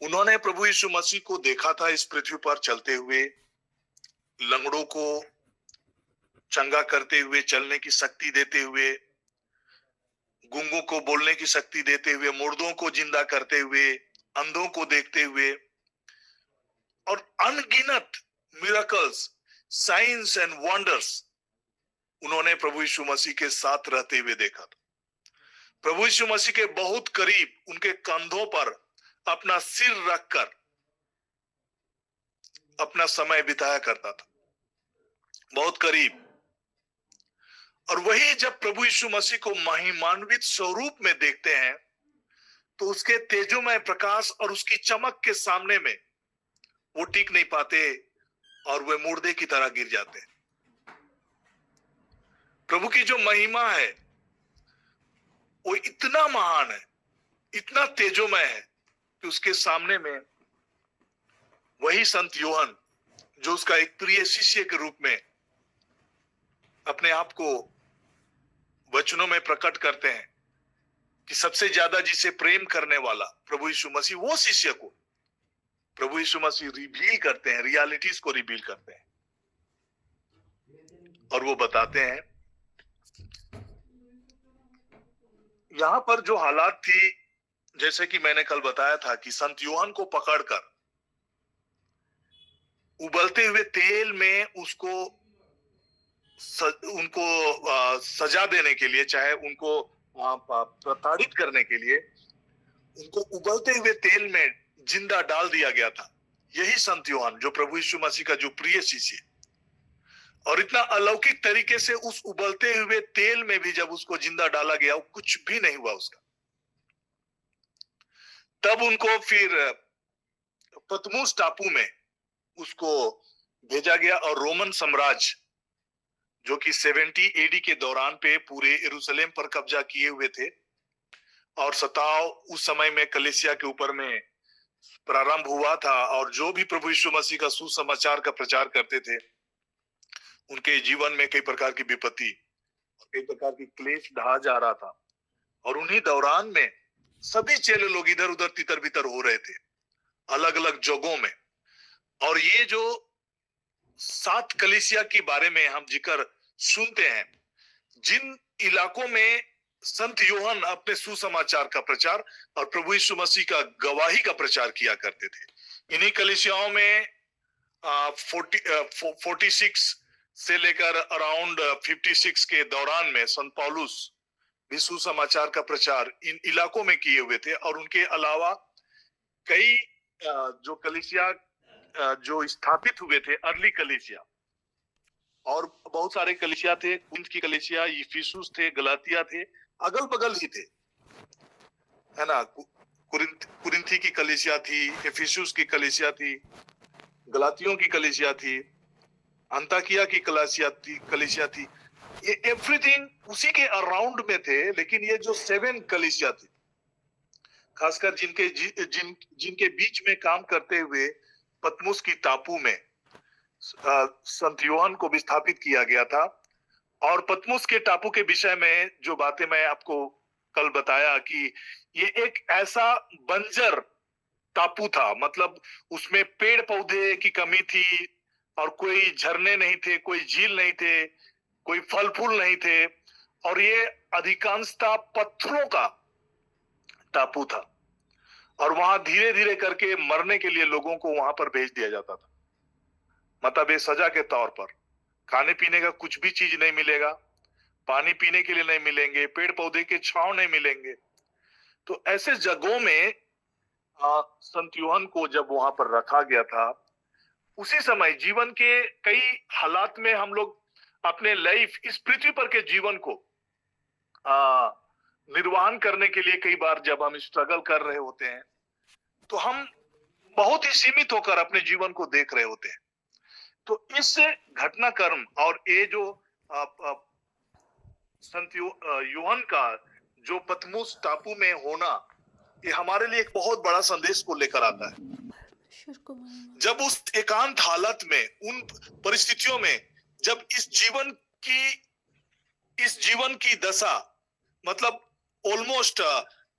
Speaker 1: उन्होंने प्रभु यीशु मसीह को देखा था इस पृथ्वी पर चलते हुए, लंगड़ों को चंगा करते हुए, चलने की शक्ति देते हुए, गूंगों को बोलने की शक्ति देते हुए, मुर्दों को जिंदा करते हुए, अंधों को देखते हुए, और अनगिनत मिरेकल्स, साइंस एंड वंडर्स उन्होंने प्रभु यीशु मसीह के साथ रहते हुए देखा था। प्रभु यीशु मसीह के बहुत करीब उनके कंधों पर अपना सिर रखकर अपना समय बिताया करता था, बहुत करीब। और वही जब प्रभु यीशु मसीह को महिमान्वित स्वरूप में देखते हैं, तो उसके तेजोमय प्रकाश और उसकी चमक के सामने में वो टिक नहीं पाते और वे मुर्दे की तरह गिर जाते हैं। प्रभु की जो महिमा है वो इतना महान है, इतना तेजोमय है कि उसके सामने में वही संत यूहन्ना, जो उसका एक प्रिय शिष्य के रूप में अपने आप को वचनों में प्रकट करते हैं कि सबसे ज्यादा जिसे प्रेम करने वाला प्रभु यीशु मसीह, वो शिष्य को प्रभु यीशु मसीह रिवील करते हैं, रियलिटीज को रिवील करते हैं, और वो बताते हैं। यहां पर जो हालात थी, जैसे कि मैंने कल बताया था कि संत यूहन्ना को पकड़कर उबलते हुए तेल में उनको सजा देने के लिए, चाहे उनको प्रताड़ित करने के लिए उनको उबलते हुए तेल में जिंदा डाल दिया गया था। यही संत यूहन्ना, जो प्रभु यीशु मसीह का जो प्रिय शिष्य, और इतना अलौकिक तरीके से उस उबलते हुए तेल में भी जब उसको जिंदा डाला गया, वो कुछ भी नहीं हुआ उसका। तब उनको फिर पतमुस टापू में उसको भेजा गया, और रोमन साम्राज्य जो कि 70 एडी के दौरान पे पूरे यरूशलेम पर कब्जा किए हुए थे, और सताव उस समय में कलीसिया के ऊपर में प्रारंभ हुआ था, और जो भी प्रभु यीशु मसीह का सुसमाचार का प्रचार करते थे, उनके जीवन में कई प्रकार की विपत्ति और कई प्रकार की क्लेश ढहा जा रहा था। और उन्हीं दौरान में सभी चेले लोग इधर उधर तितर बितर हो रहे थे अलग अलग जगहों में। और ये जो 7 कलीसिया के बारे में हम जिक्र सुनते हैं, जिन इलाकों में संत यूहन्ना अपने सुसमाचार का प्रचार और प्रभु यीशु मसीह का गवाही का प्रचार किया करते थे, इन्हीं कलीसियाओं में 46 से लेकर अराउंड 56 के दौरान में संत पौलुस भी सुसमाचार का प्रचार इन इलाकों में किए हुए थे। और उनके अलावा कई जो कलीसिया जो स्थापित हुए थे, अर्ली कलीसिया, और बहुत सारे कलीसिया थे। कुरिन्थ की कलीसिया, इफिसुस थे, गलातिया थे, अगल बगल ही थे, है ना। कुरिन्थी की कलीसिया थी, इफिसुस की कलीसिया थी, गलातियों की कलीसिया थी, अंताकिया की कलीसिया थी। ये एवरीथिंग उसी के अराउंड में थे। लेकिन ये जो 7 कलीसिया थी, खासकर जिनके बीच में काम करते हुए पतमुस की टापू में संत यूहन्ना को भी स्थापित किया गया था। और पतमुस के टापू के विषय में जो बातें मैं आपको कल बताया कि ये एक ऐसा बंजर टापू था, मतलब उसमें पेड़ पौधे की कमी थी, और कोई झरने नहीं थे, कोई झील नहीं थे, कोई फल फूल नहीं थे, और ये अधिकांशतः पत्थरों का टापू था। और वहां धीरे धीरे करके मरने के लिए लोगों को वहां पर भेज दिया जाता था, मतलब ये सजा के तौर पर। खाने पीने का कुछ भी चीज नहीं मिलेगा, पानी पीने के लिए नहीं मिलेंगे, पेड़ पौधे के छांव नहीं मिलेंगे। तो ऐसे जगहों में संत यूहन्ना को जब वहां पर रखा गया था, उसी समय जीवन के कई हालात में हम लोग अपने लाइफ, इस पृथ्वी पर के जीवन को निर्वाहन करने के लिए कई बार जब हम स्ट्रगल कर रहे होते हैं, तो हम बहुत ही सीमित होकर अपने जीवन को देख रहे होते हैं। तो इस घटनाक्रम और ये जो संत यूहन्ना का जो पतमुस टापू में होना, ये हमारे लिए एक बहुत बड़ा संदेश को लेकर आता है। जब उस एकांत हालत में, उन परिस्थितियों में, जब इस जीवन की दशा, मतलब ऑलमोस्ट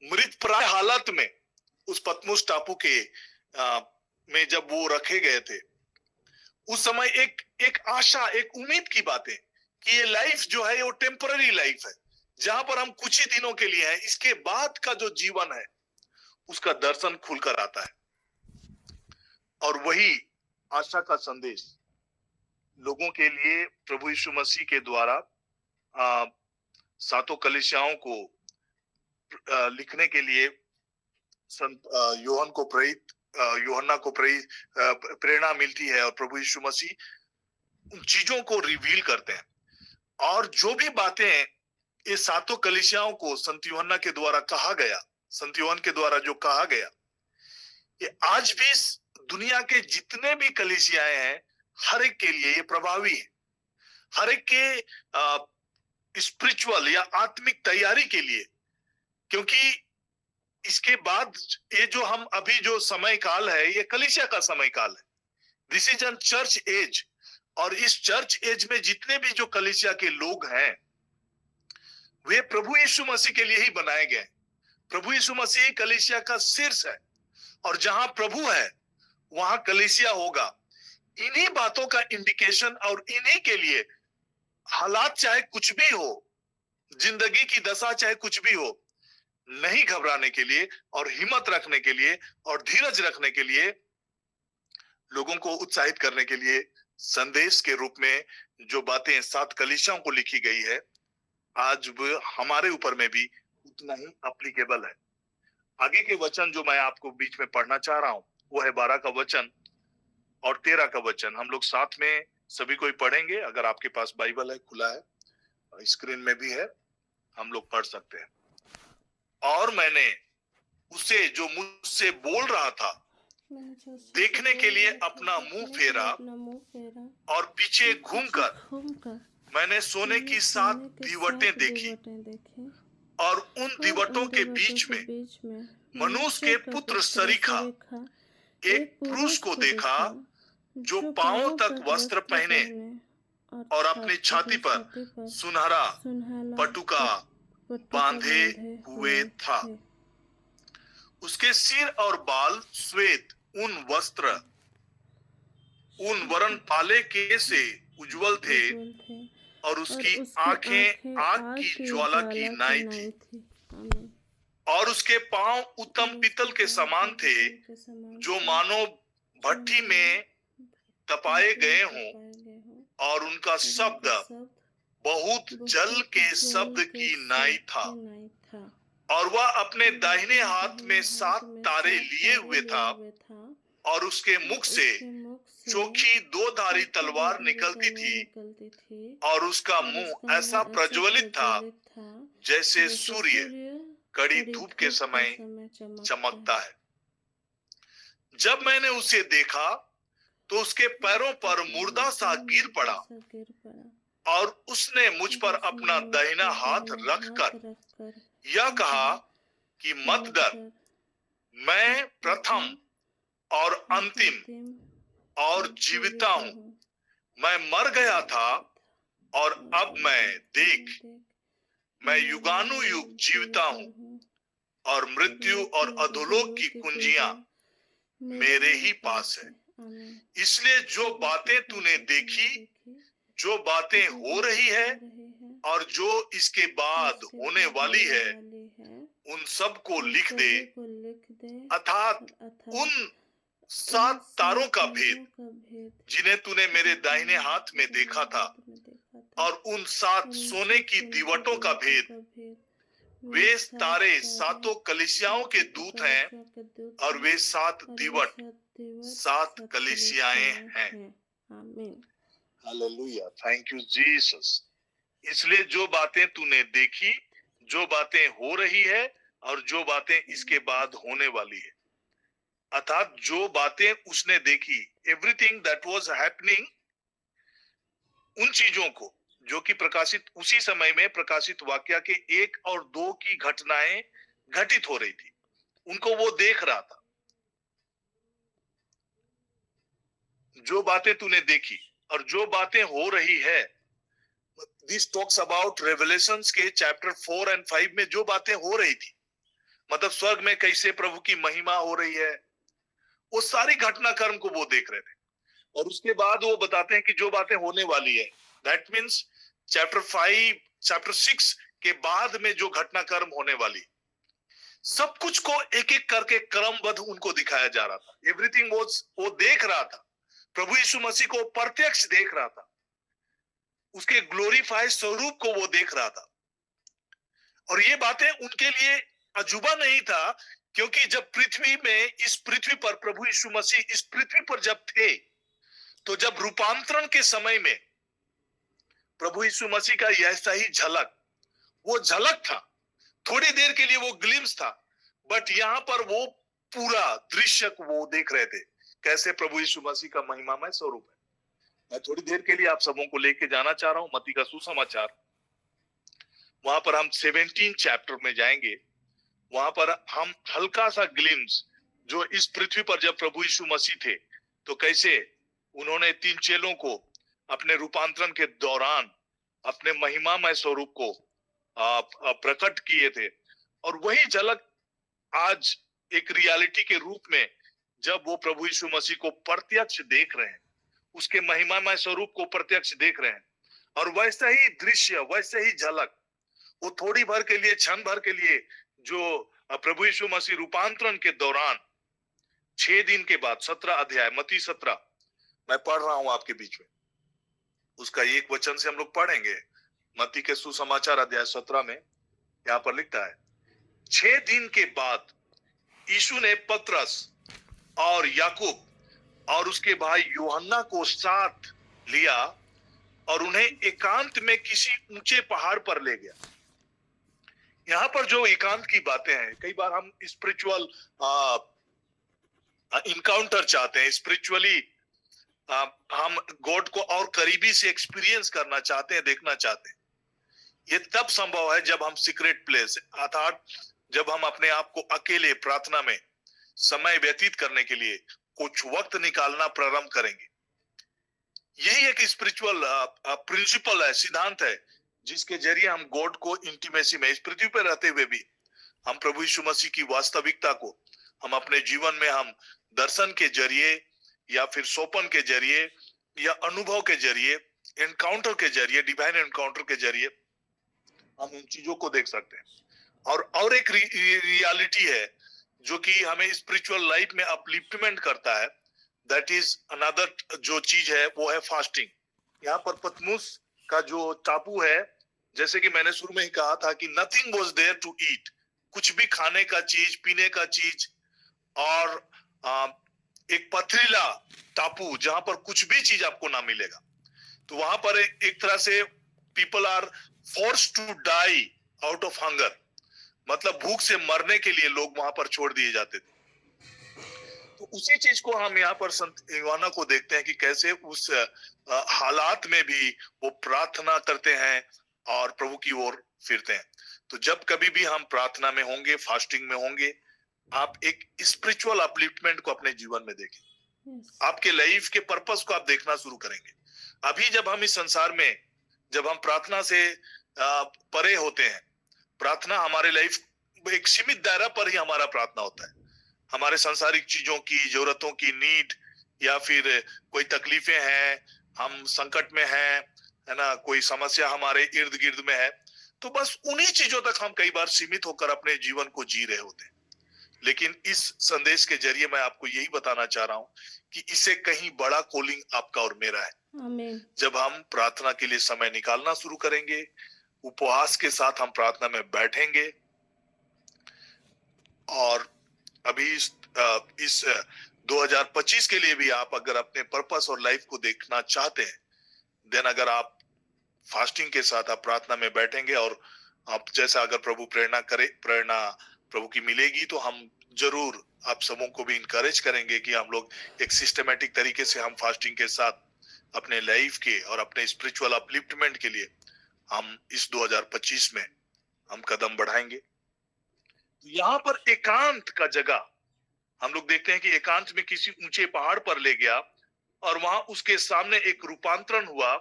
Speaker 1: मृत प्राय हालत में उस पतमुस टापू के में जब वो रखे गए थे, उस समय एक आशा, एक उम्मीद की बात है कि ये लाइफ जो है वो टेम्पररी लाइफ है, जहां पर हम कुछ ही दिनों के लिए हैं। इसके बाद का जो जीवन है उसका दर्शन खुलकर आता है। और वही आशा का संदेश लोगों के लिए प्रभु यीशु मसीह के द्वारा 7 कलीसियाओं को लिखने के लिए संत यूहन्ना को प्रेरणा मिलती है। और प्रभु यीशु मसीह उन चीजों को रिवील करते हैं। और जो भी बातें ये 7 कलीसियाओं को संत यूहन्ना के द्वारा कहा गया, संत यूहन्ना के द्वारा जो कहा गया, ये आज भी दुनिया के जितने भी कलीसियाएं हैं, हर एक के लिए ये प्रभावी है। हर एक के स्पिरिचुअल या आत्मिक तैयारी के लिए, क्योंकि इसके बाद ये जो हम अभी जो समय काल है, ये कलीसिया का समय काल है। This is an church age. और इस चर्च एज में जितने भी जो कलीसिया के लोग हैं, वे प्रभु यीशु मसीह के लिए ही बनाए गए। प्रभु यीशु मसीह कलीसिया का शीर्ष है, और जहां प्रभु है वहां कलीसिया होगा। इन्हीं बातों का इंडिकेशन, और इन्हीं के लिए हालात चाहे कुछ भी हो, जिंदगी की दशा चाहे कुछ भी हो, नहीं घबराने के लिए और हिम्मत रखने के लिए और धीरज रखने के लिए लोगों को उत्साहित करने के लिए संदेश के रूप में जो बातें 7 कलीसियाओं को लिखी गई है, आज वो हमारे ऊपर में भी उतना ही एप्लीकेबल है। आगे के वचन जो मैं आपको बीच में पढ़ना चाह रहा हूं, वो है 12 का वचन और 13 का वचन। हम लोग साथ में सभी कोई पढ़ेंगे। अगर आपके पास बाइबल है, खुला है, स्क्रीन में भी है, हम लोग पढ़ सकते हैं। और मैंने उसे जो मुझसे बोल रहा था देखने के लिए अपना मुंह फेरा और पीछे घूमकर मैंने सोने की 7 दीवटें देखी और उन दीवटों के बीच में मनुष्य के पुत्र सरीखा एक पुरुष को देखा जो पांवों तक वस्त्र पहने और अपनी छाती पर सुनहरा पटुका बांधे हुए था। उसके सिर और बाल श्वेत उन वरण पाले के से उज्जवल थे और उसकी आंखें आग की ज्वाला की नाई थी और उसके पांव उत्तम पीतल के समान थे, जो मानो भट्ठी में तपाए गए हों, और उनका शब्द बहुत जल के शब्द की नाई था। और वह अपने दाहिने हाथ में 7 तारे लिए हुए था और उसके मुख से चोखी 2-धारी तलवार निकलती थी और उसका मुंह ऐसा प्रज्वलित था जैसे सूर्य कड़ी धूप के समय चमकता है। जब मैंने उसे देखा तो उसके पैरों पर मुर्दा सा गिर पड़ा और उसने मुझ पर अपना दाहिना हाथ रखकर यह कहा कि मत डर, मैं प्रथम और अंतिम और जीविता हूं। मैं मर गया था और अब मैं युगानुयुग जीविता हूं और मृत्यु और अधोलोक की कुंजियां मेरे ही पास है। इसलिए जो बातें तूने देखी, जो बातें हो रही है और जो इसके बाद होने वाली है, उन सब को लिख दे, अर्थात उन 7 तारों का भेद जिन्हें तूने मेरे दाहिने हाथ में देखा था और उन 7 सोने की दीवटों का भेद। वे तारे 7 कलीसियाओं के दूत हैं और वे 7 दीवट 7 कलीसियाएं हैं। Hallelujah, thank you Jesus. इसलिए जो बातें तूने देखी, जो बातें हो रही है और जो बातें इसके बाद होने वाली है, अर्थात जो बातें उसने देखी, एवरीथिंग दैट वाज हैपनिंग, उन चीजों को जो कि प्रकाशित उसी समय में प्रकाशित वाक्य के 1 और 2 की घटनाएं घटित हो रही थी, उनको वो देख रहा था। जो बातें तूने देखी और जो बातें हो रही है, दिस टॉक्स अबाउट रेवलेशंस के चैप्टर 4 और 5 में जो बातें हो रही थी, मतलब स्वर्ग में कैसे प्रभु की महिमा हो रही है, वो सारी घटनाक्रम को वो देख रहे थे। और उसके बाद वो बताते हैं कि जो बातें होने वाली है, दैट मीन्स चैप्टर 5 चैप्टर 6 के बाद में जो घटनाक्रम होने वाली, सब कुछ को एक एक करके क्रमबद्ध उनको दिखाया जा रहा था। एवरीथिंग वो देख रहा था, प्रभु यीशु मसीह को प्रत्यक्ष देख रहा था, उसके ग्लोरीफाइड स्वरूप को वो देख रहा था। और ये बातें उनके लिए अजूबा नहीं था, क्योंकि जब पृथ्वी में, इस पृथ्वी पर प्रभु यीशु मसीह इस पृथ्वी पर जब थे, तो जब रूपांतरण के समय में प्रभु यीशु मसीह का ऐसा ही झलक, वो झलक था, थोड़ी देर के लिए वो ग्लिम्स था, बट यहां पर वो पूरा दृश्य को वो देख रहे थे, कैसे प्रभु यीशु मसीह का महिमामय स्वरूप है। मैं थोड़ी देर के लिए आप सबों को लेके जाना चाह रहा हूं मत्ती का सुसमाचार। वहां पर हम 17 चैप्टर में जाएंगे। वहां पर हम हल्का सा ग्लिम्स, जो इस पृथ्वी पर जब प्रभु यीशु मसीह थे, तो कैसे उन्होंने 3 चेलों को अपने रूपांतरण के दौरान अपने महिमामय स्वरूप को प्रकट किए थे। और वही झलक आज एक रियलिटी के रूप में, जब वो प्रभु यीशु मसीह को प्रत्यक्ष देख रहे हैं, उसके महिमामय स्वरूप को प्रत्यक्ष देख रहे हैं, और वैसा ही दृश्य, वैसे ही झलक, वो थोड़ी भर के लिए, क्षण भर के लिए, जो प्रभु यीशु मसीह रूपांतरण के दौरान 6 दिन के बाद 17 अध्याय मत्ती 17 मैं पढ़ रहा हूं आपके बीच में, उसका एक वचन से हम लोग पढ़ेंगे। मत्ती के सुसमाचार अध्याय 17 में यहाँ पर लिखता है, 6 दिन के बाद यीशु ने पतरस और याकूब और उसके भाई यूहन्ना को साथ लिया और उन्हें एकांत में किसी ऊंचे पहाड़ पर ले गया। यहाँ पर जो एकांत की बातें हैं, कई बार हम स्पिरिचुअल इनकाउंटर चाहते हैं, स्पिरिचुअली हम गॉड को और करीबी से एक्सपीरियंस करना चाहते हैं, देखना चाहते हैं। ये तब संभव है जब हम सीक्रेट प्लेस, अर्थात जब हम अपने आप को अकेले प्रार्थना में समय व्यतीत करने के लिए कुछ वक्त निकालना प्रारंभ करेंगे। यही एक स्पिरिचुअल प्रिंसिपल है, सिद्धांत है, जिसके जरिए हम गॉड को इंटीमेसी में, इस पृथ्वी पर रहते हुए भी हम प्रभु यीशु मसीह की वास्तविकता को हम अपने जीवन में हम दर्शन के जरिए या फिर सोपन के जरिए या अनुभव के जरिए, एनकाउंटर के जरिए, डिवाइन एनकाउंटर के जरिए हम उन चीजों को देख सकते हैं। और एक रियलिटी है जो कि हमें स्पिरिचुअल लाइफ में अपलिफ्टमेंट करता है, दैट इज अनदर जो चीज है वो है फास्टिंग। यहाँ पर पतमुस का जो टापू है, जैसे कि मैंने शुरू में ही कहा था कि nothing was there to eat, कुछ भी खाने का चीज, पीने का चीज, और एक पथरीला टापू जहां पर कुछ भी चीज आपको ना मिलेगा। तो वहां पर एक तरह से people are forced to die out of hunger, मतलब भूख से मरने के लिए लोग वहां पर छोड़ दिए जाते थे। तो उसी चीज को हम यहाँ पर संत यूहन्ना को देखते हैं कि कैसे उस हालात में भी वो प्रार्थना करते हैं और प्रभु की ओर फिरते हैं। तो जब कभी भी हम प्रार्थना में होंगे, फास्टिंग में होंगे, आप एक स्पिरिचुअल अपलिफ्टमेंट को अपने जीवन में देखें। आपके लाइफ के पर्पस को आप देखना शुरू करेंगे। अभी जब हम इस संसार में, जब हम प्रार्थना से परे होते हैं, प्रार्थना हमारे लाइफ एक सीमित दायरा पर ही हमारा प्रार्थना होता है। हमारे सांसारिक चीजों की, जरूरतों की नीड, या फिर कोई तकलीफें हैं, हम संकट में हैं, है ना, कोई समस्या हमारे इर्द गिर्द में है, तो बस उन्हीं चीजों तक हम कई बार सीमित होकर अपने जीवन को जी रहे होते हैं। लेकिन इस संदेश के जरिए मैं आपको यही बताना चाह रहा हूं कि इससे कहीं बड़ा कॉलिंग आपका और मेरा है।
Speaker 2: आमीन।
Speaker 1: जब हम प्रार्थना के लिए समय निकालना शुरू करेंगे, उपवास के साथ हम प्रार्थना में बैठेंगे, और अभी इस 2025 के लिए भी आप अगर अपने पर्पस और लाइफ को देखना चाहते हैं, देन अगर आप फास्टिंग के साथ आप प्रार्थना में बैठेंगे, और आप जैसा अगर प्रभु प्रेरणा प्रभु की मिलेगी, तो हम जरूर आप सबों को भी इनकरेज करेंगे कि हम लोग एक सिस्टमेटिक तरीके से हम फास्टिंग के साथ अपने लाइफ के और अपने स्पिरिचुअल अपलिफ्टमेंट के लिए हम इस 2025 में हम कदम बढ़ाएंगे। यहाँ पर एकांत का जगह हम लोग देखते हैं कि एकांत में किसी ऊंचे पहाड़ पर ले गया, और वहां उसके सामने एक रूपांतरण हुआ,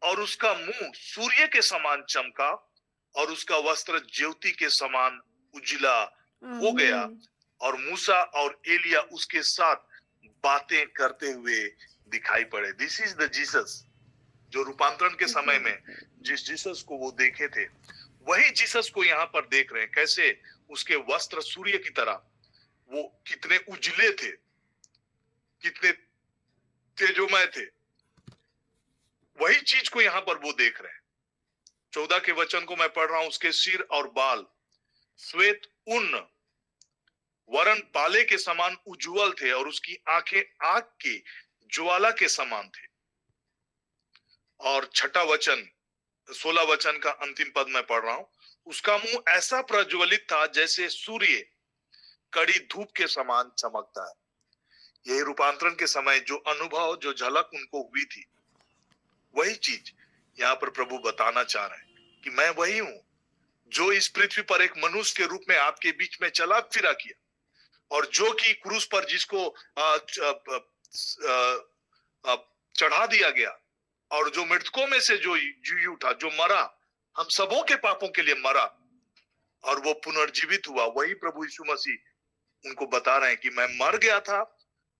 Speaker 1: और उसका मुंह सूर्य के समान चमका, और उसका वस्त्र ज्योति के समान उजला हो गया, और मूसा और एलिया उसके साथ बातें करते हुए दिखाई पड़े। दिस इज द जीसस जो रूपांतरण के समय में जिस जीसस को वो देखे थे, वही जीसस को यहाँ पर देख रहे हैं। कैसे उसके वस्त्र सूर्य की तरह, वो कितने उजले थे, कितने तेजोमय थे, वही चीज को यहाँ पर वो देख रहे हैं। 14 के वचन को मैं पढ़ रहा हूं। उसके सिर और बाल श्वेत ऊन वरण पाले के समान उज्जवल थे, और उसकी आंखें आग की ज्वाला के समान थे। और 6 वचन 16 वचन का अंतिम पद में पढ़ रहा हूं। उसका मुंह ऐसा प्रज्वलित था जैसे सूर्य कड़ी धूप के समान चमकता है। यही रूपांतरण के समय जो अनुभव, जो झलक उनको हुई थी, वही चीज यहाँ पर प्रभु बताना चाह रहे हैं कि मैं वही हूं जो इस पृथ्वी पर एक मनुष्य के रूप में आपके बीच में चला फिरा किया, और जो कि क्रूस पर जिसको चढ़ा दिया गया, और जो मृतकों में से जो जी उठा, जो मरा, हम सबों के पापों के लिए मरा, और वो पुनर्जीवित हुआ, वही प्रभु यीशु मसीह उनको बता रहे हैं कि मैं मर गया था,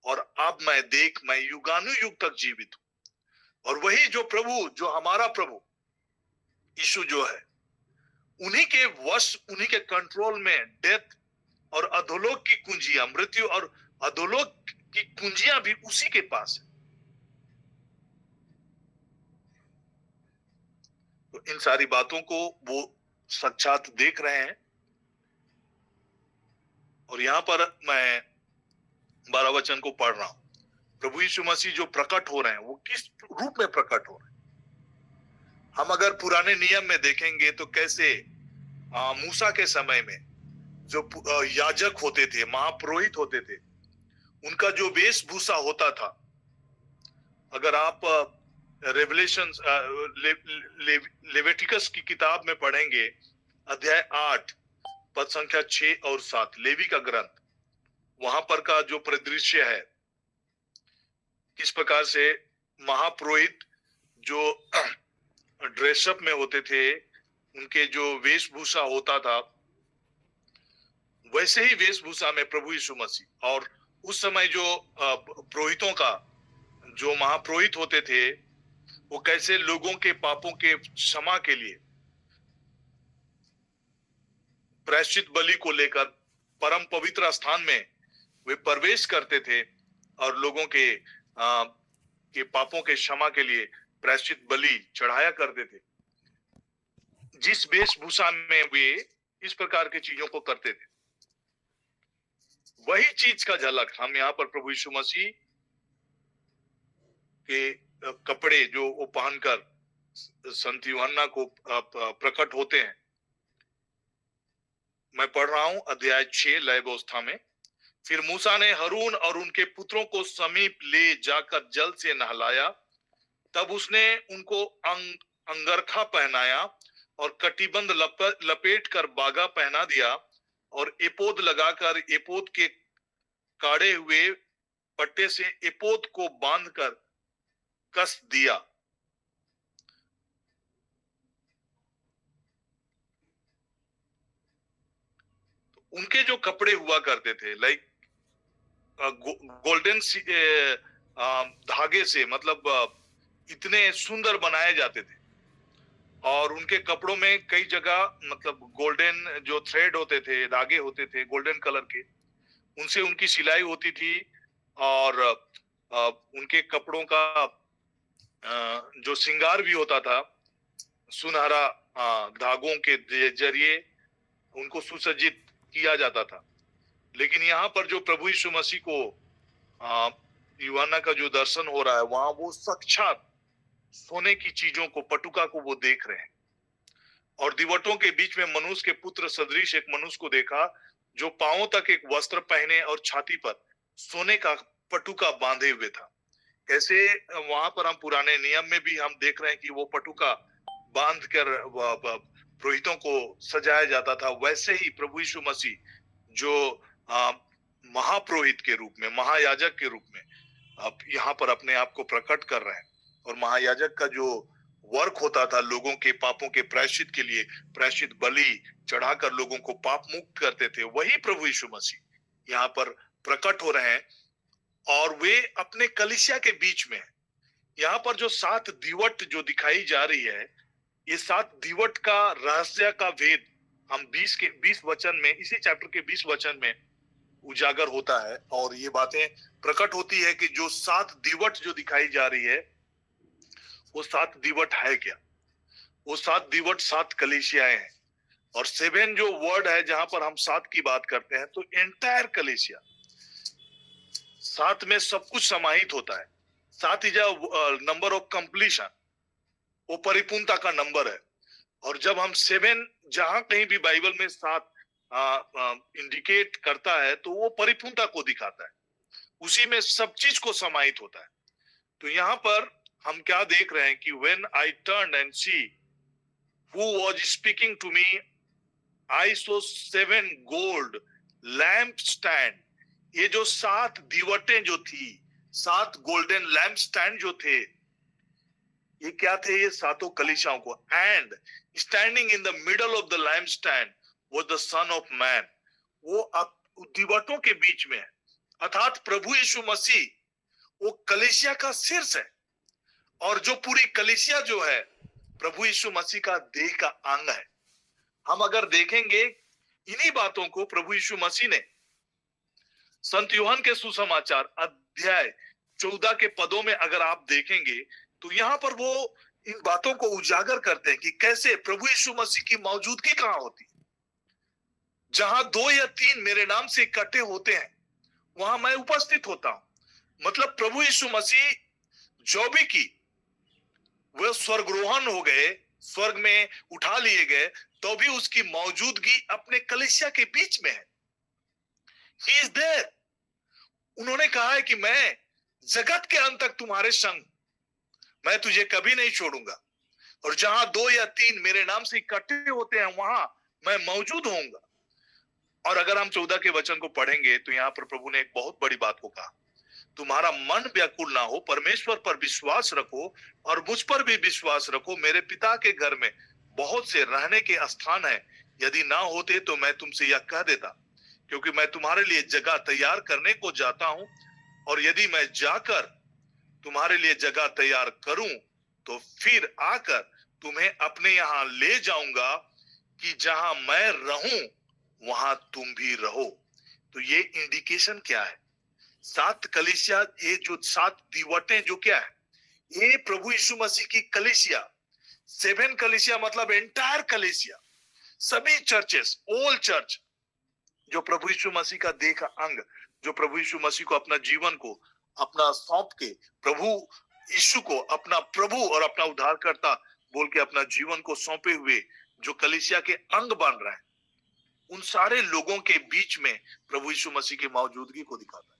Speaker 1: और अब मैं युगानुयुग तक जीवित हूं। और वही जो प्रभु, जो हमारा प्रभु यीशु जो है, उन्हीं के वश, उन्हीं के कंट्रोल में डेथ और अधोलोक की कुंजियां, मृत्यु और अधोलोक की कुंजियां भी उसी के पास है। तो इन सारी बातों को वो साक्षात देख रहे हैं। और यहां पर मैं 12 वचन को पढ़ रहा हूं। प्रभु यीशु मसीह जो प्रकट हो रहे हैं वो किस रूप में प्रकट हो रहे हैं? हम अगर पुराने नियम में देखेंगे तो कैसे मूसा के समय में जो याजक होते थे, महापुरोहित होते थे, उनका जो वेशभूषा होता था, अगर आप रेवलेशन लेविटिकस की किताब में पढ़ेंगे, अध्याय 8 पद संख्या 6 और 7, लेवी का ग्रंथ, वहां पर का जो परिदृश्य है, किस प्रकार से महापुरोहित जो ड्रेसअप में होते थे, उनके जो वेशभूषा होता था, वैसे ही वेशभूषा में प्रभु यीशु मसीह। और उस समय जो पुरोहितों का, जो महापुरोहित होते थे, वो कैसे लोगों के पापों के क्षमा के लिए प्रायश्चित बलि को लेकर परम पवित्र स्थान में वे प्रवेश करते थे और लोगों के पापों के क्षमा के लिए प्रायश्चित बलि चढ़ाया करते थे। जिस वेशभूषा में वे इस प्रकार की चीजों को करते थे, वही चीज का झलक हम यहाँ पर प्रभु यीशु मसीह के कपड़े जो वो पहनकर संत यूहन्ना को प्रकट होते हैं। मैं पढ़ रहा हूं अध्याय 6 लय व्यवस्था में। फिर मूसा ने हारून और उनके पुत्रों को समीप ले जाकर जल से नहलाया। तब उसने उनको अंगरखा पहनाया और कटिबंध लपेट कर बागा पहना दिया और एपोद लगाकर एपोद के काढ़े हुए पट्टे से एपोद को बांधकर कस दिया। उनके जो कपड़े हुआ करते थे, लाइक गोल्डन धागे से, मतलब इतने सुंदर बनाए जाते थे। और उनके कपड़ों में कई जगह मतलब गोल्डन जो थ्रेड होते थे, धागे होते थे गोल्डन कलर के, उनसे उनकी सिलाई होती थी। और उनके कपड़ों का जो श्रृंगार भी होता था, सुनहरा धागों के जरिए उनको सुसज्जित किया जाता था। लेकिन यहाँ पर जो प्रभु यीशु मसीह को यूहन्ना का जो दर्शन हो रहा है, वहां वो साक्षात सोने की चीजों को, पटुका को वो देख रहे हैं। और दिवटों के बीच में मनुष्य के पुत्र सदृश एक मनुष्य को देखा, जो पांवों तक एक वस्त्र पहने और छाती पर सोने का पटुका बांधे हुए था। कैसे वहां पर हम पुराने नियम में भी हम देख रहे हैं कि वो पटुका बांध कर पुरोहितों को सजाया जाता था, वैसे ही प्रभु यीशु मसीह जो महापुरोहित के रूप में, महायाजक के रूप में अब यहाँ पर अपने आप को प्रकट कर रहे हैं। और महायाजक का जो वर्क होता था लोगों के पापों के प्रायश्चित के लिए, प्रायश्चित बलि चढ़ाकर लोगों को पाप मुक्त करते थे, वही प्रभु यीशु मसीह यहाँ पर प्रकट हो रहे हैं। और वे अपने कलीसिया के बीच में, यहाँ पर जो 7 दीवट जो दिखाई जा रही है, ये 7 दीवट का रहस्य का भेद हम 20 वचन में, इसी चैप्टर के 20 वचन में उजागर होता है। और ये बातें प्रकट होती है कि जो 7 दीवट जो दिखाई जा रही है, वो 7 दीवट है क्या? वो 7 दीवट 7 कलीसियाएं हैं। और 7 जो वर्ड है, जहां पर हम 7 की बात करते हैं, तो एंटायर कलीसिया, 7 में सब कुछ समाहित होता है। 7 इज नंबर ऑफ कंप्लीशन, वो परिपूर्णता का नंबर है। और जब हम 7 जहां कहीं भी बाइबल में 7 इंडिकेट करता है, तो वो परिपूर्णता को दिखाता है, उसी में सब चीज को समाहित होता है। तो यहाँ पर हम क्या देख रहे हैं कि when I turned and see who was speaking to me, I saw 7 gold lampstand। ये जो 7 दीवटें जो थी, 7 गोल्डन लैम्प स्टैंड जो थे, ये क्या थे? ये 7 कलीसियाओं को। And standing in the middle of the lamp stand was the son of man. वो दीवटों के बीच में है, अर्थात प्रभु यीशु मसीह वो कलीसिया का शीर्ष है। और जो पूरी कलीसिया जो है, प्रभु यीशु मसीह का देह का अंग है। हम अगर देखेंगे इन्हीं बातों को प्रभु यीशु मसीह ने संत यूहन्ना के सुसमाचार अध्याय 14 के पदों में अगर आप देखेंगे तो यहाँ पर वो इन बातों को उजागर करते हैं कि कैसे प्रभु यीशु मसीह की मौजूदगी कहाँ होती है। जहां 2 या 3 मेरे नाम से इकट्ठे होते हैं वहां मैं उपस्थित होता हूं। मतलब प्रभु यीशु मसीह जो भी की वह स्वर्गरोहण हो गए, स्वर्ग में उठा लिए गए, तो भी उसकी मौजूदगी अपने कलीसिया के बीच में है। He is there। उन्होंने कहा है कि मैं जगत के अंत तक तुम्हारे संग, मैं तुझे कभी नहीं छोड़ूंगा, और जहां 2 या 3 मेरे नाम से इकट्ठे होते हैं वहां मैं मौजूद होऊंगा। और अगर हम 14 के वचन को पढ़ेंगे तो यहाँ पर प्रभु ने एक बहुत बड़ी बात को कहा, तुम्हारा मन व्याकुल ना हो, परमेश्वर पर विश्वास रखो और मुझ पर भी विश्वास रखो। मेरे पिता के घर में बहुत से रहने के स्थान है, यदि ना होते तो मैं तुमसे यह कह देता, क्योंकि मैं तुम्हारे लिए जगह तैयार करने को जाता हूं। और यदि मैं जाकर तुम्हारे लिए जगह तैयार करूं तो फिर आकर तुम्हें अपने यहाँ ले जाऊंगा, कि जहां मैं रहूं वहां तुम भी रहो। तो ये इंडिकेशन क्या है? 7 कलीसिया, ये जो 7 दीवटें जो क्या है, ये प्रभु यीशु मसीह की कलीसिया। 7 कलीसिया मतलब एंटायर कलीसिया, सभी चर्चेस, ऑल चर्च, जो प्रभु यीशु मसीह का देह का अंग, जो प्रभु यीशु मसीह को अपना जीवन को अपना सौंप के, प्रभु यीशु को अपना प्रभु और अपना उद्धारकर्ता बोल के अपना जीवन को सौंपे हुए जो कलीसिया के अंग बन रहे हैं, उन सारे लोगों के बीच में प्रभु यीशु मसीह की मौजूदगी को दिखाता है।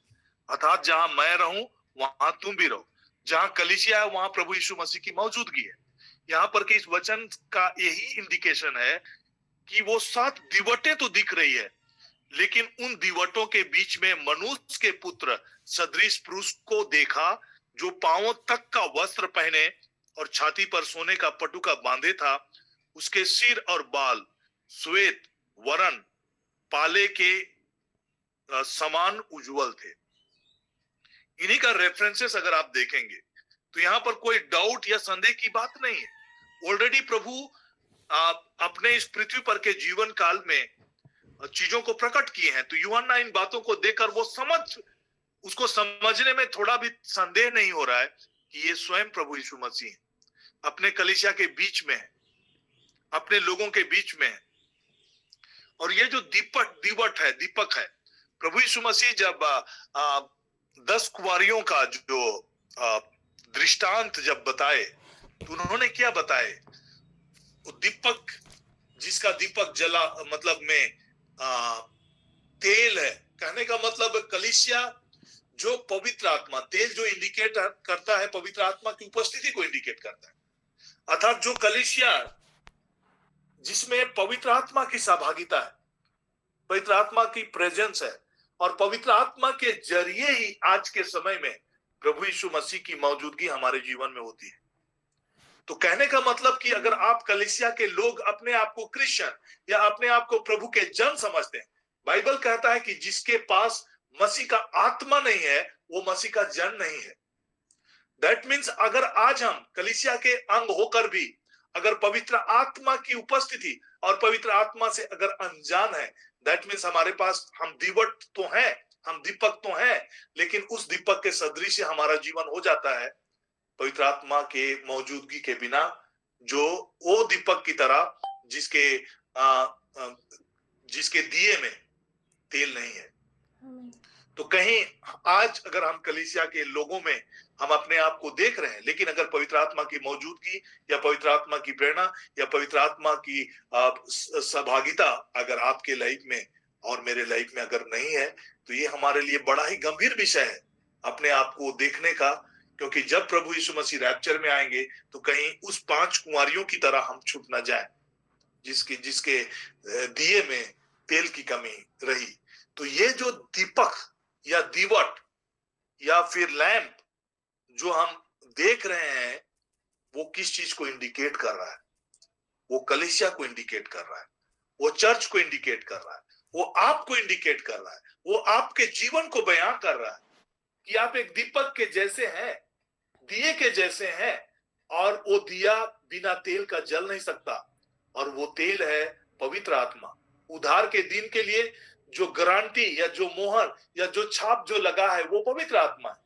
Speaker 1: अर्थात जहां मैं रहूं वहां तुम भी रहो, जहां कलीसिया है वहां प्रभु यीशु मसीह की मौजूदगी है। यहाँ पर के इस वचन का यही इंडिकेशन है कि वो 7 दीवटें तो दिख रही है, लेकिन उन दीवटों के बीच में मनुष्य के पुत्र सदृश पुरुष को देखा, जो पांवों तक का वस्त्र पहने और छाती पर सोने का पटुका बांधे था। उसके सिर और बाल श्वेत वरण पाले के समान उज्जवल थे। इन्हीं का रेफरेंसेस अगर आप देखेंगे तो यहाँ पर कोई डाउट या संदेह की बात नहीं है। ऑलरेडी प्रभु अपने इस पृथ्वी पर के जीवन काल में चीजों को प्रकट किए हैं। तो यूहन्ना इन बातों को देखकर वो उसको समझने में थोड़ा भी संदेह नहीं हो रहा है कि ये स्वयं प्रभु यीशु मसीह अपने कलीसिया के बीच में है, अपने लोगों के बीच में है। और ये जो दीपक है, प्रभु यीशु मसीह जब 10 कुंवारियों का जो दृष्टांत जब बताए तो उन्होंने क्या बताए? वो दीपक, जिसका दीपक जला मतलब में तेल है, कहने का मतलब कलीसिया जो पवित्र आत्मा, तेल जो इंडिकेट करता है पवित्र आत्मा की उपस्थिति को इंडिकेट करता है। अर्थात जो कलीसिया जिसमें पवित्र आत्मा की सहभागिता है, पवित्र आत्मा की प्रेजेंस है, और पवित्र आत्मा के जरिए ही आज के समय में प्रभु यीशु मसीह की मौजूदगी हमारे जीवन में होती है। तो कहने का मतलब कि अगर आप कलीसिया के लोग अपने आप को क्रिश्चियन या अपने आप को प्रभु के जन समझते हैं, बाइबल कहता है कि जिसके पास मसीह का आत्मा नहीं है वो मसीह का जन नहीं है। दैट मीन्स अगर आज हम कलीसिया के अंग होकर भी अगर पवित्र आत्मा की उपस्थिति और पवित्र आत्मा से अगर अनजान है, दैट मीन्स हमारे पास हम दीवट तो हैं, हम दीपक तो हैं, लेकिन उस दीपक के सदृश हमारा जीवन हो जाता है पवित्र आत्मा के मौजूदगी के बिना, जो वो दीपक की तरह जिसके दिए में तेल नहीं है। तो कहीं आज अगर हम कलीसिया के लोगों में हम अपने आप को देख रहे हैं, लेकिन अगर पवित्र आत्मा की मौजूदगी या पवित्र आत्मा की प्रेरणा या पवित्र आत्मा की सहभागिता अगर आपके लाइफ में और मेरे लाइफ में अगर नहीं है, तो ये हमारे लिए बड़ा ही गंभीर विषय है अपने आप को देखने का। क्योंकि जब प्रभु यीशु मसीह रैप्चर में आएंगे तो कहीं उस 5 कुंवारियों की तरह हम छूट ना जाए जिसके दिए में तेल की कमी रही। तो ये जो दीपक या दीवट या फिर लैंप जो हम देख रहे हैं, वो किस चीज को इंडिकेट कर रहा है? वो कलीसिया को इंडिकेट कर रहा है, वो चर्च को इंडिकेट कर रहा है, वो आपको इंडिकेट कर रहा है, वो आपके जीवन को बयां कर रहा है कि आप एक दीपक के जैसे हैं, दिए के जैसे हैं, और वो दिया बिना तेल का जल नहीं सकता, और वो तेल है पवित्र आत्मा। उद्धार के दिन के लिए दिया जो गारंटी या जो मोहर या जो छाप जो लगा है वो पवित्र आत्मा है।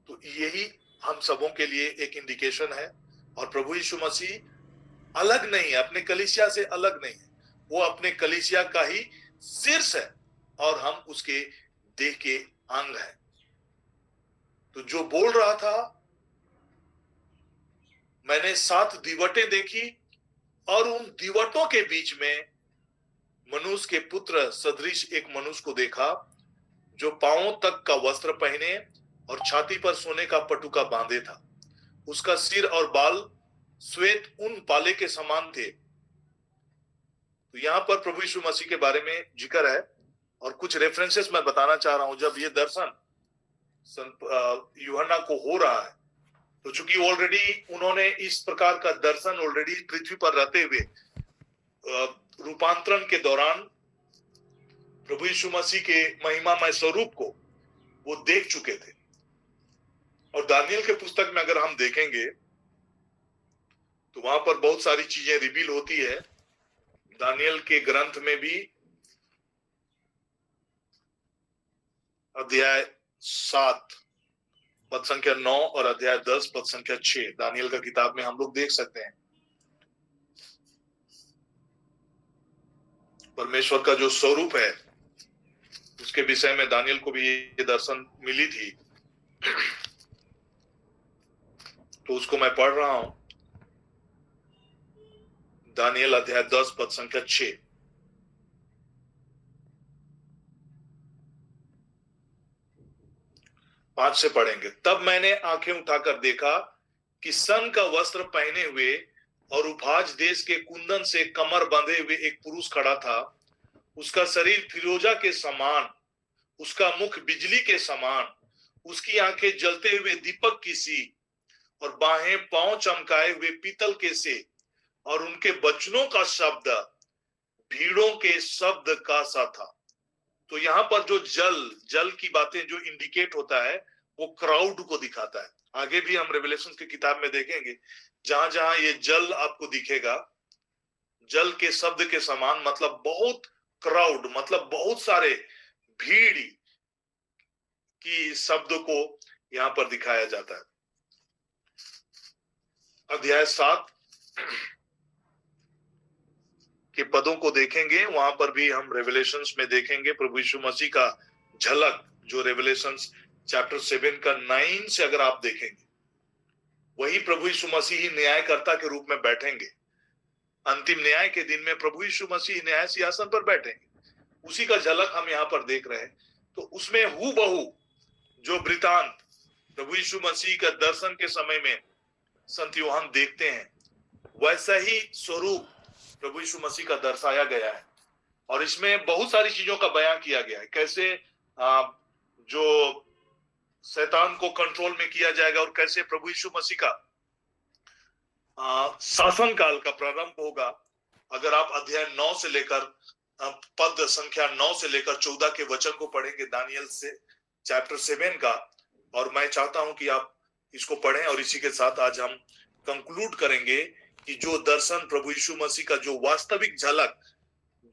Speaker 1: तो यही हम सबों के लिए एक इंडिकेशन है। और प्रभु यीशु मसीह अलग नहीं है, अपने कलीसिया से अलग नहीं है, वो अपने कलीसिया का ही शीर्ष है और हम उसके देह के अंग हैं। तो जो बोल रहा था, मैंने 7 दीवटें देखी और उन दीवटों के बीच में मनुष्य के पुत्र सदृश एक मनुष्य को देखा, जो पांवों तक का वस्त्र पहने और छाती पर सोने का पटुका बांधे था। उसका सिर और बाल श्वेत ऊन पाले के समान थे। तो यहाँ पर प्रभु यीशु मसीह के बारे में जिक्र है और कुछ रेफरेंसेस मैं बताना चाह रहा हूं। जब ये दर्शन यूहन्ना को हो रहा है, तो चूंकि ऑलरेडी उन्होंने इस प्रकार का दर्शन ऑलरेडी पृथ्वी पर रहते हुए रूपांतरण के दौरान प्रभु यीशु मसीह के महिमामय स्वरूप को वो देख चुके थे। और दानियल के पुस्तक में अगर हम देखेंगे तो वहां पर बहुत सारी चीजें रिवील होती है। दानियल के ग्रंथ में भी अध्याय 7 पद संख्या 9 और अध्याय 10 पद संख्या 6 दानियल का किताब में हम लोग देख सकते हैं। परमेश्वर का जो स्वरूप है उसके विषय में दानियल को भी ये दर्शन मिली थी। तो उसको मैं पढ़ रहा हूं, दानियल अध्याय 10 पद संख्या 6। पांच से पढ़ेंगे। तब मैंने आंखें उठाकर देखा कि सन का वस्त्र पहने हुए और उफाज देश के कुंदन से कमर बंधे हुए एक पुरुष खड़ा था। उसका शरीर फिरोजा के समान, उसका मुख बिजली के समान, उसकी आंखें जलते हुए दीपक की सी और बाहें पांव चमकाए हुए पीतल के से, और उनके वचनों का शब्द भीड़ों के शब्द का सा था। तो यहाँ पर जो जल की बातें जो इंडिकेट होता है वो क्राउड को दिखाता है। आगे भी हम रेवलेशन की किताब में देखेंगे, जहां जहां ये जल आपको दिखेगा, जल के शब्द के समान मतलब बहुत क्राउड, मतलब बहुत सारे भीड़ की शब्द को यहां पर दिखाया जाता है। अध्याय 7 के पदों को देखेंगे, वहां पर भी हम रेवलेशंस में देखेंगे प्रभु यीशु मसीह का झलक, जो रेवलेशंस चैप्टर 7 का 9 से अगर आप देखेंगे, वही प्रभु यीशु मसीह ही न्यायकर्ता के रूप में बैठेंगे। अंतिम न्याय के दिन में प्रभु यीशु मसीह न्याय सिंहासन पर बैठेंगे, उसी का झलक हम यहाँ पर देख रहे हैं। तो उसमें हूबहू जो वृतांत प्रभु यीशु मसीह का दर्शन के समय में संत यूहन्ना देखते हैं, वैसा ही स्वरूप प्रभु यीशु मसीह का दर्शाया गया है। और इसमें बहुत सारी चीजों का बयान किया गया है, कैसे जो शैतान को कंट्रोल में किया जाएगा और कैसे प्रभु यीशु मसीह का शासन काल का प्रारंभ होगा। अगर आप अध्याय 9 से लेकर पद संख्या 9 से लेकर 14 के वचन को पढ़ेंगे दानियल से चैप्टर 7 का, और मैं चाहता हूं कि आप इसको पढ़ें। और इसी के साथ आज हम कंक्लूड करेंगे कि जो दर्शन प्रभु यीशु मसीह का जो वास्तविक झलक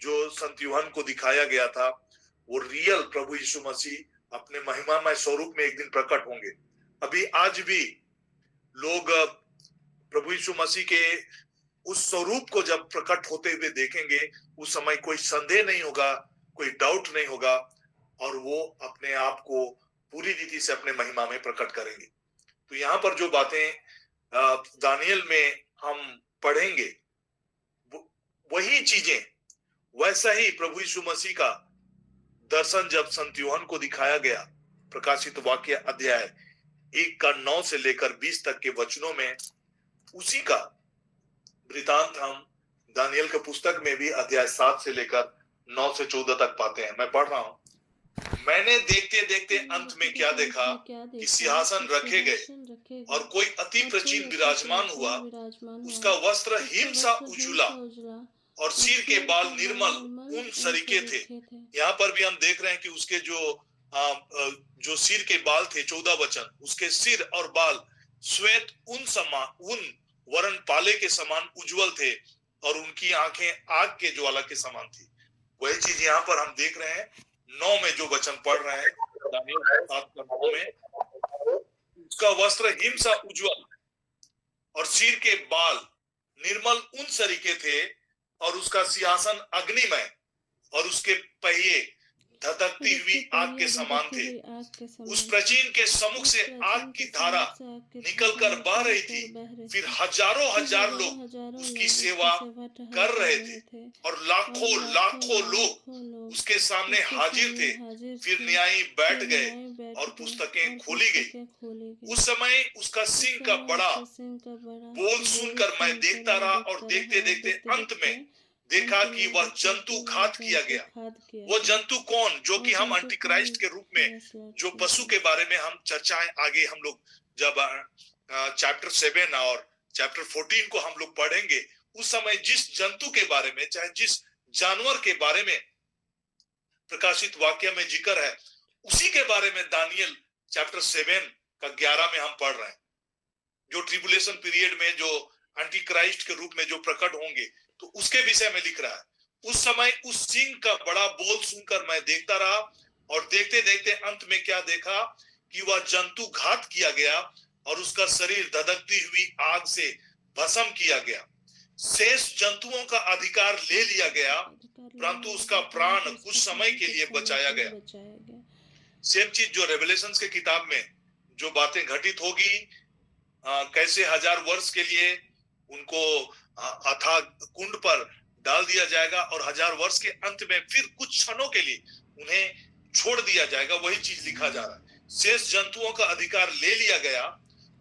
Speaker 1: जो संत यूहन्ना को दिखाया गया था, वो रियल प्रभु यीशु मसीह अपने महिमामय स्वरूप में एक दिन प्रकट होंगे। अभी आज भी लोग प्रभु यीशु मसीह के उस स्वरूप को जब प्रकट होते हुए देखेंगे, उस समय कोई संदेह नहीं होगा, कोई डाउट नहीं होगा, और वो अपने आप को पूरी रीति से अपने महिमा में प्रकट करेंगे। तो यहाँ पर जो बातें दानियल में हम पढ़ेंगे, वही चीजें वैसा ही प्रभु यीशु मसीह का दर्शन जब संत यूहन्ना को दिखाया गया, प्रकाशित वाक्य अध्याय 1 का 9 से लेकर 20 तक के वचनों में, उसी का वृतांत हम दानियल के पुस्तक में भी अध्याय 7 से लेकर 9 से 14 तक पाते हैं। मैं पढ़ रहा हूं। मैंने देखते देखते अंत में क्या देखा कि सिंहासन रखे गए और कोई अति प्राचीन विराजमान हुआ। उसका वस्त्र हिम सा उजला और सिर के बाल निर्मल ऊन सरीखे थे। यहाँ पर भी हम देख रहे हैं कि उसके जो सिर के बाल थे, 14 वचन, उसके सिर और बाल श्वेत ऊन वरण पाले के समान उज्जवल थे और उनकी आंखें आग के ज्वाला के समान थी। वही चीज यहाँ पर हम देख रहे हैं 9 में जो वचन पढ़ रहे हैं, दानियल 7:9 में, उसका वस्त्र हिम सा उज्जवल और सिर के बाल निर्मल उन सरीखे थे और उसका सिंहासन अग्निमय और उसके पहिए धधकती हुई आग के समान थे। उस प्राचीन के सम्मुख से आग की धारा निकलकर बह रही थी। फिर हजारों हजार लोग उसकी सेवा कर रहे थे और लाखों लाखों लोग उसके सामने हाजिर थे। फिर न्यायी बैठ गए और पुस्तकें खोली गई। उस समय उसका सिंह का बड़ा बोल सुनकर मैं देखता रहा और देखते देखते अंत में देखा कि वह जंतु घात किया गया। वो जंतु कौन? जो कि हम अंटिक्राइस्ट के रूप में, जो पशु के बारे में हम चर्चाएं आगे हम लोग जब चैप्टर 7 और चैप्टर 14 को हम लोग पढ़ेंगे, उस समय जिस जंतु के बारे में, चाहे जिस जानवर के बारे में प्रकाशित वाक्य में जिक्र है, उसी के बारे में दानियल चैप्टर 7 का 11 में हम पढ़ रहे हैं। जो ट्रिबुलेशन पीरियड में जो एंटीक्राइस्ट के रूप में जो प्रकट होंगे, तो उसके विषय में लिख रहा है। उस समय उस सिंह का बड़ा बोल सुनकर मैं देखता रहा और देखते देखते अंत में क्या देखा कि वह जंतु घात किया गया और उसका शरीर धधकती हुई आग से भस्म किया गया। शेष जंतुओं का अधिकार ले लिया गया, परंतु उसका प्राण कुछ समय के लिए बचाया गया। सेम चीज जो रेवलेशंस के किताब में जो बातें घटित होगी, कैसे 1000 वर्ष के लिए उनको अथाह कुंड पर डाल दिया जाएगा और 1000 वर्ष के अंत में फिर कुछ क्षणों के लिए उन्हें छोड़ दिया जाएगा, वही चीज लिखा जा रहा है। शेष जंतुओं का अधिकार ले लिया गया,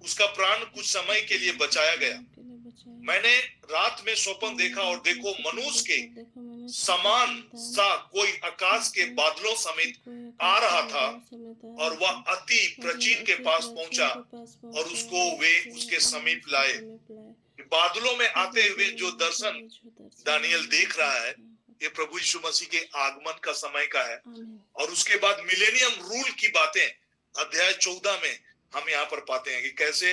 Speaker 1: उसका प्राण कुछ समय के लिए बचाया गया। मैंने रात में स्वप्न देखा और देखो मनुष्य के समान सा कोई आकाश के बादलों समेत आ रहा था और वह अति प्राचीन के पास पहुंचा और उसको वे उसके समीप लाए। बादलों में आते हुए जो दर्शन दानियल देख रहा है, ये प्रभु यीशु मसीह के आगमन का समय का है। और उसके बाद मिलेनियम रूल की बातें अध्याय 14 में हम यहाँ पर पाते हैं कि कैसे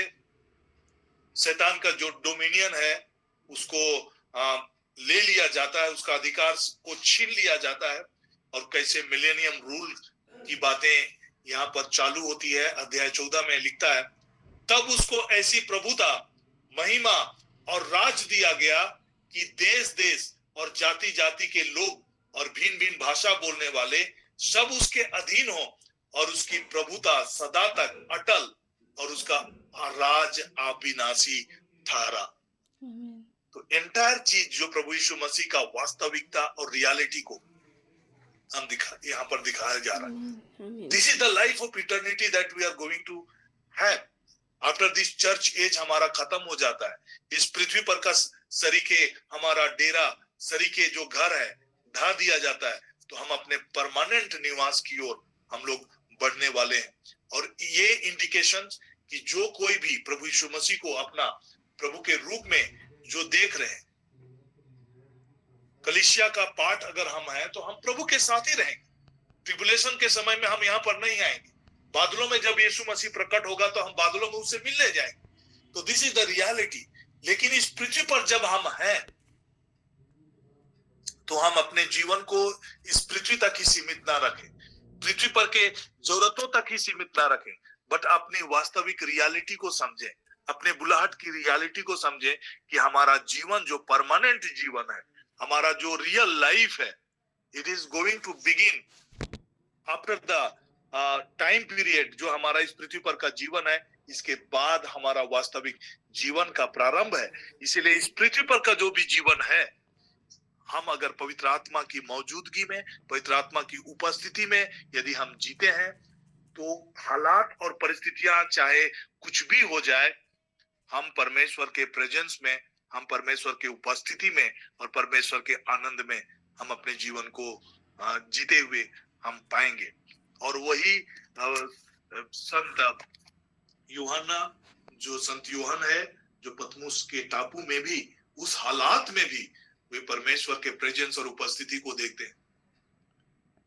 Speaker 1: शैतान का जो डोमिनियन है उसको ले लिया जाता है, उसका अधिकार को छीन लिया जाता है और कैसे मिलेनियम रूल की बातें यहाँ पर चालू होती है। अध्याय 14 में लिखता है, तब उसको ऐसी प्रभुता, महिमा और राज दिया गया कि देश देश और जाति जाति के लोग और भिन्न भिन्न भाषा बोलने वाले सब उसके अधीन हो और उसकी प्रभुता सदा तक अटल और उसका राज अविनाशी ठहरा। तो एंटायर चीज जो प्रभु यीशु मसीह का वास्तविकता और रियलिटी को हम यहाँ पर दिखाया जा रहा है। This is the life of eternity that we are going to have after this church age हमारा खत्म हो जाता है। इस पृथ्वी पर का सरीखे हमारा डेरा, सरीखे जो घर है, ढा दिया जाता है, तो हम अपने परमानेंट निवास की ओर हम लोग बढ़ने वाले हैं। और ये इंडिकेशन कि जो कोई भी प्रभु यीशु मसीह को अपना प्रभु के रूप में जो देख रहे हैं, कलीसिया का पाठ अगर हम हैं तो हम प्रभु के साथ ही रहेंगे। ट्रिबुलेशन के समय में हम यहाँ पर नहीं आएंगे। बादलों में जब यीशु मसीह प्रकट होगा तो हम बादलों में उससे मिलने जाएंगे। तो दिस इज द रियलिटी। लेकिन इस पृथ्वी पर जब हम हैं तो हम अपने जीवन को इस पृथ्वी तक ही सीमित ना रखें, पृथ्वी पर के जरूरतों तक ही सीमित ना रखें, बट अपनी वास्तविक रियलिटी को समझें, अपने बुलाहट की रियलिटी को समझें कि हमारा जीवन जो परमानेंट जीवन है, हमारा जो रियल लाइफ है, it is going to begin after the time period. जो हमारा इस पृथ्वी पर का जीवन है, इसके बाद हमारा वास्तविक जीवन का प्रारंभ है। इसीलिए इस पृथ्वी पर का जो भी जीवन है, हम अगर पवित्र आत्मा की मौजूदगी में, पवित्र आत्मा की उपस्थिति में यदि हम जीते हैं, तो हालात और परिस्थितियां चाहे कुछ भी हो जाए, हम परमेश्वर के प्रेजेंस में, हम परमेश्वर के उपस्थिति में और परमेश्वर के आनंद में हम अपने जीवन को जीते हुए हम पाएंगे। और वही संत यूहन्ना, जो संत यूहन है, जो पतमुस के टापू में भी, उस हालात में भी वे परमेश्वर के प्रेजेंस और उपस्थिति को देखते हैं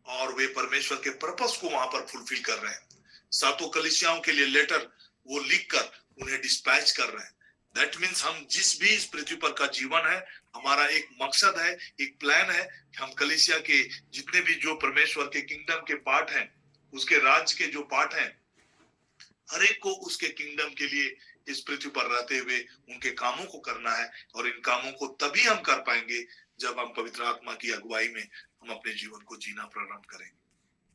Speaker 1: और वे परमेश्वर के पर्पस को वहां पर फुलफिल कर रहे हैं। 7 कलीसियाओं के लिए लेटर वो लिखकर उन्हें डिस्पैच कर रहे हैं। दैट मीन्स हम जिस भी इस पृथ्वी पर का जीवन है, हमारा एक मकसद है, एक प्लान है कि हम कलीसिया के जितने भी जो परमेश्वर के किंगडम के पार्ट हैं, उसके राज्य के जो पार्ट हैं, हर एक को उसके किंगडम के लिए इस पृथ्वी पर रहते हुए उनके कामों को करना है। और इन कामों को तभी हम कर पाएंगे जब हम पवित्र आत्मा की अगुवाई में हम अपने जीवन को जीना प्रारंभ करेंगे।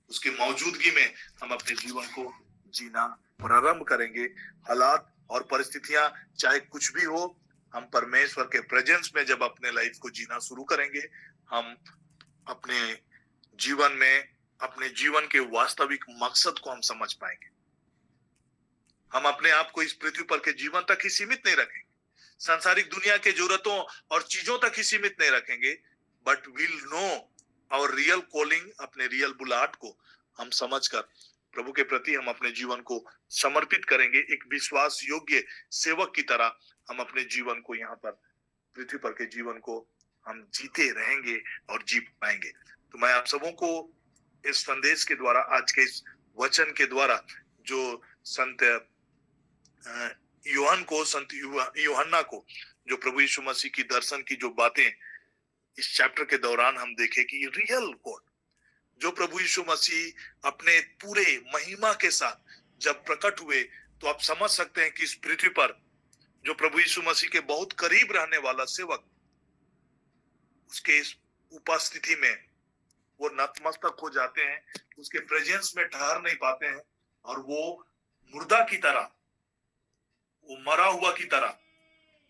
Speaker 1: उसके मौजूदगी में हम अपने जीवन को जीना प्रारंभ करेंगे। हालात और परिस्थितियां चाहे कुछ भी हो, हम परमेश्वर के प्रेजेंस में जब अपने लाइफ को जीना शुरू करेंगे, हम अपने जीवन में अपने जीवन के वास्तविक मकसद को हम समझ पाएंगे। हम अपने आप को इस पृथ्वी पर के जीवन तक ही सीमित नहीं रखेंगे, सांसारिक दुनिया के जरूरतों और चीजों तक ही सीमित नहीं रखेंगे, बट विल नो और रियल कॉलिंग, अपने रियल बुलाहट को हम समझकर प्रभु के प्रति हम अपने जीवन को समर्पित करेंगे। एक विश्वास योग्य सेवक की तरह हम अपने जीवन को यहाँ पर पृथ्वी पर के जीवन को हम जीते रहेंगे और जी पाएंगे। तो मैं आप सबों को इस संदेश के द्वारा, आज के इस वचन के द्वारा, जो संत यूहन्ना को जो प्रभु यीशु मसीह की दर्शन की जो बातें इस चैप्टर के दौरान हम देखे कि रियल गॉड जो प्रभु यीशु मसीह अपने पूरे महिमा के साथ जब प्रकट हुए, तो आप समझ सकते हैं कि इस पृथ्वी पर जो प्रभु यीशु मसीह के बहुत करीब रहने वाला सेवक, उसके इस उपस्थिति में वो नतमस्तक हो जाते हैं, उसके प्रेजेंस में ठहर नहीं पाते हैं और वो मुर्दा की तरह, वो मरा हुआ की तरह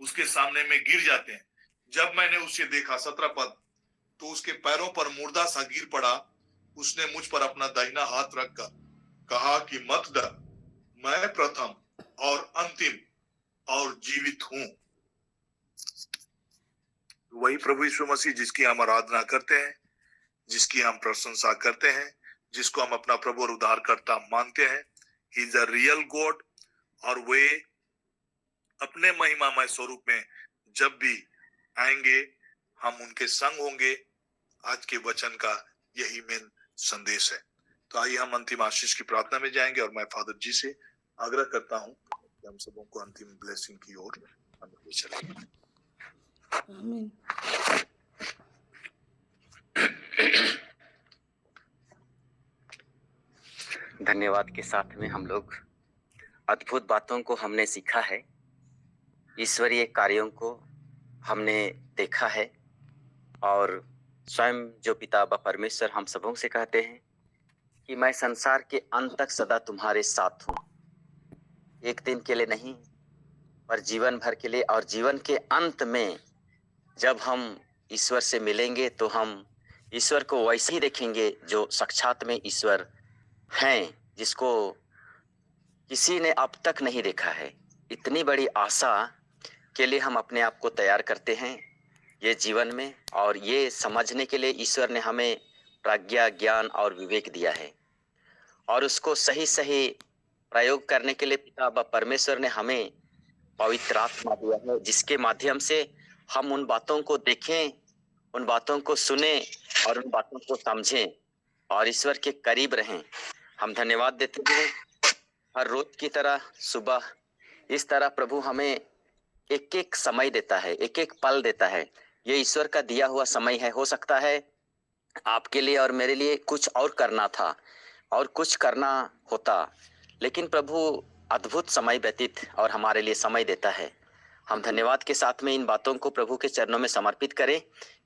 Speaker 1: उसके सामने में गिर जाते हैं। जब मैंने उसे देखा, 17 पद, तो उसके पैरों पर मुर्दा सा गिर पड़ा। उसने मुझ पर अपना दाहिना हाथ रखकर कहा कि मत डर, मैं प्रथम और अंतिम और जीवित हूं। वही प्रभु यीशु मसीह जिसकी हम आराधना करते हैं, जिसकी हम प्रशंसा करते हैं, जिसको हम अपना प्रभु और उद्धारकर्ता मानते हैं, he is a real God. और वे अपने महिमामय स्वरूप में जब भी आएंगे, हम उनके संग होंगे। आज के वचन का यही मेन संदेश है। तो आइए हम अंतिम आशीष की प्रार्थना में जाएंगे और मैं फादर जी से आग्रह करता हूं कि हम सबों को अंतिम ब्लेसिंग की ओर हम ले चलें।
Speaker 2: आमीन।
Speaker 6: धन्यवाद के साथ में हम लोग अद्भुत बातों को हमने सीखा है, ईश्वरीय कार्यों को हमने देखा है, और स्वयं जो पिता व परमेश्वर हम सबों से कहते हैं कि मैं संसार के अंत तक सदा तुम्हारे साथ हूँ। एक दिन के लिए नहीं, पर जीवन भर के लिए। और जीवन के अंत में जब हम ईश्वर से मिलेंगे तो हम ईश्वर को वैसे ही देखेंगे जो साक्षात में ईश्वर हैं, जिसको किसी ने अब तक नहीं देखा है। इतनी बड़ी आशा के लिए हम अपने आप को तैयार करते हैं ये जीवन में, और ये समझने के लिए ईश्वर ने हमें प्रज्ञा, ज्ञान और विवेक दिया है, और उसको सही सही प्रयोग करने के लिए पिता व परमेश्वर ने हमें पवित्र आत्मा दिया है, जिसके माध्यम से हम उन बातों को देखें, उन बातों को सुने और उन बातों को समझें और ईश्वर के करीब रहें। हम धन्यवाद देते हैं हर रोज की तरह सुबह इस तरह प्रभु हमें एक एक समय देता है, एक एक पल देता है। ये ईश्वर का दिया हुआ समय है। हो सकता है आपके लिए और मेरे लिए कुछ और करना था और कुछ करना होता, लेकिन प्रभु अद्भुत समय व्यतीत और हमारे लिए समय देता है। हम धन्यवाद के साथ में इन बातों को प्रभु के चरणों में समर्पित करें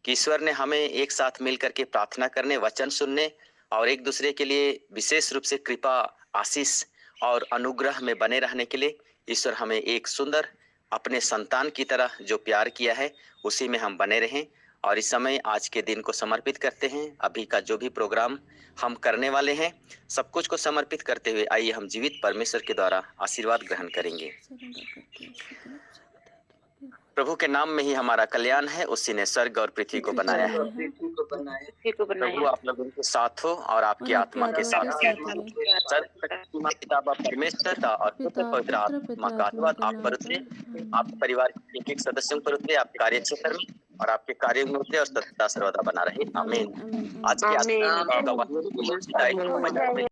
Speaker 6: कि ईश्वर ने हमें एक साथ मिल करके प्रार्थना करने, वचन सुनने और एक दूसरे के लिए विशेष रूप से कृपा, आशीष और अनुग्रह में बने रहने के लिए ईश्वर हमें एक सुंदर अपने संतान की तरह जो प्यार किया है उसी में हम बने रहें। और इस समय आज के दिन को समर्पित करते हैं। अभी का जो भी प्रोग्राम हम करने वाले हैं, सब कुछ को समर्पित करते हुए आइए हम जीवित परमेश्वर के द्वारा आशीर्वाद ग्रहण करेंगे। प्रभु के नाम में ही हमारा कल्याण है। उसी ने स्वर्ग और पृथ्वी को बनाया है। प्रभु आप लोगों के साथ हो और आपकी आत्मा के साथ। पिता परमेश्वर और पवित्र आत्मा का आशीर्वाद आप पर उतरे, आपके परिवार के एक एक सदस्यों पर उतरे, आपके कार्य क्षेत्र में और आपके कार्यों में उतरे और सदा सर्वदा बना रहे। आमीन। आज की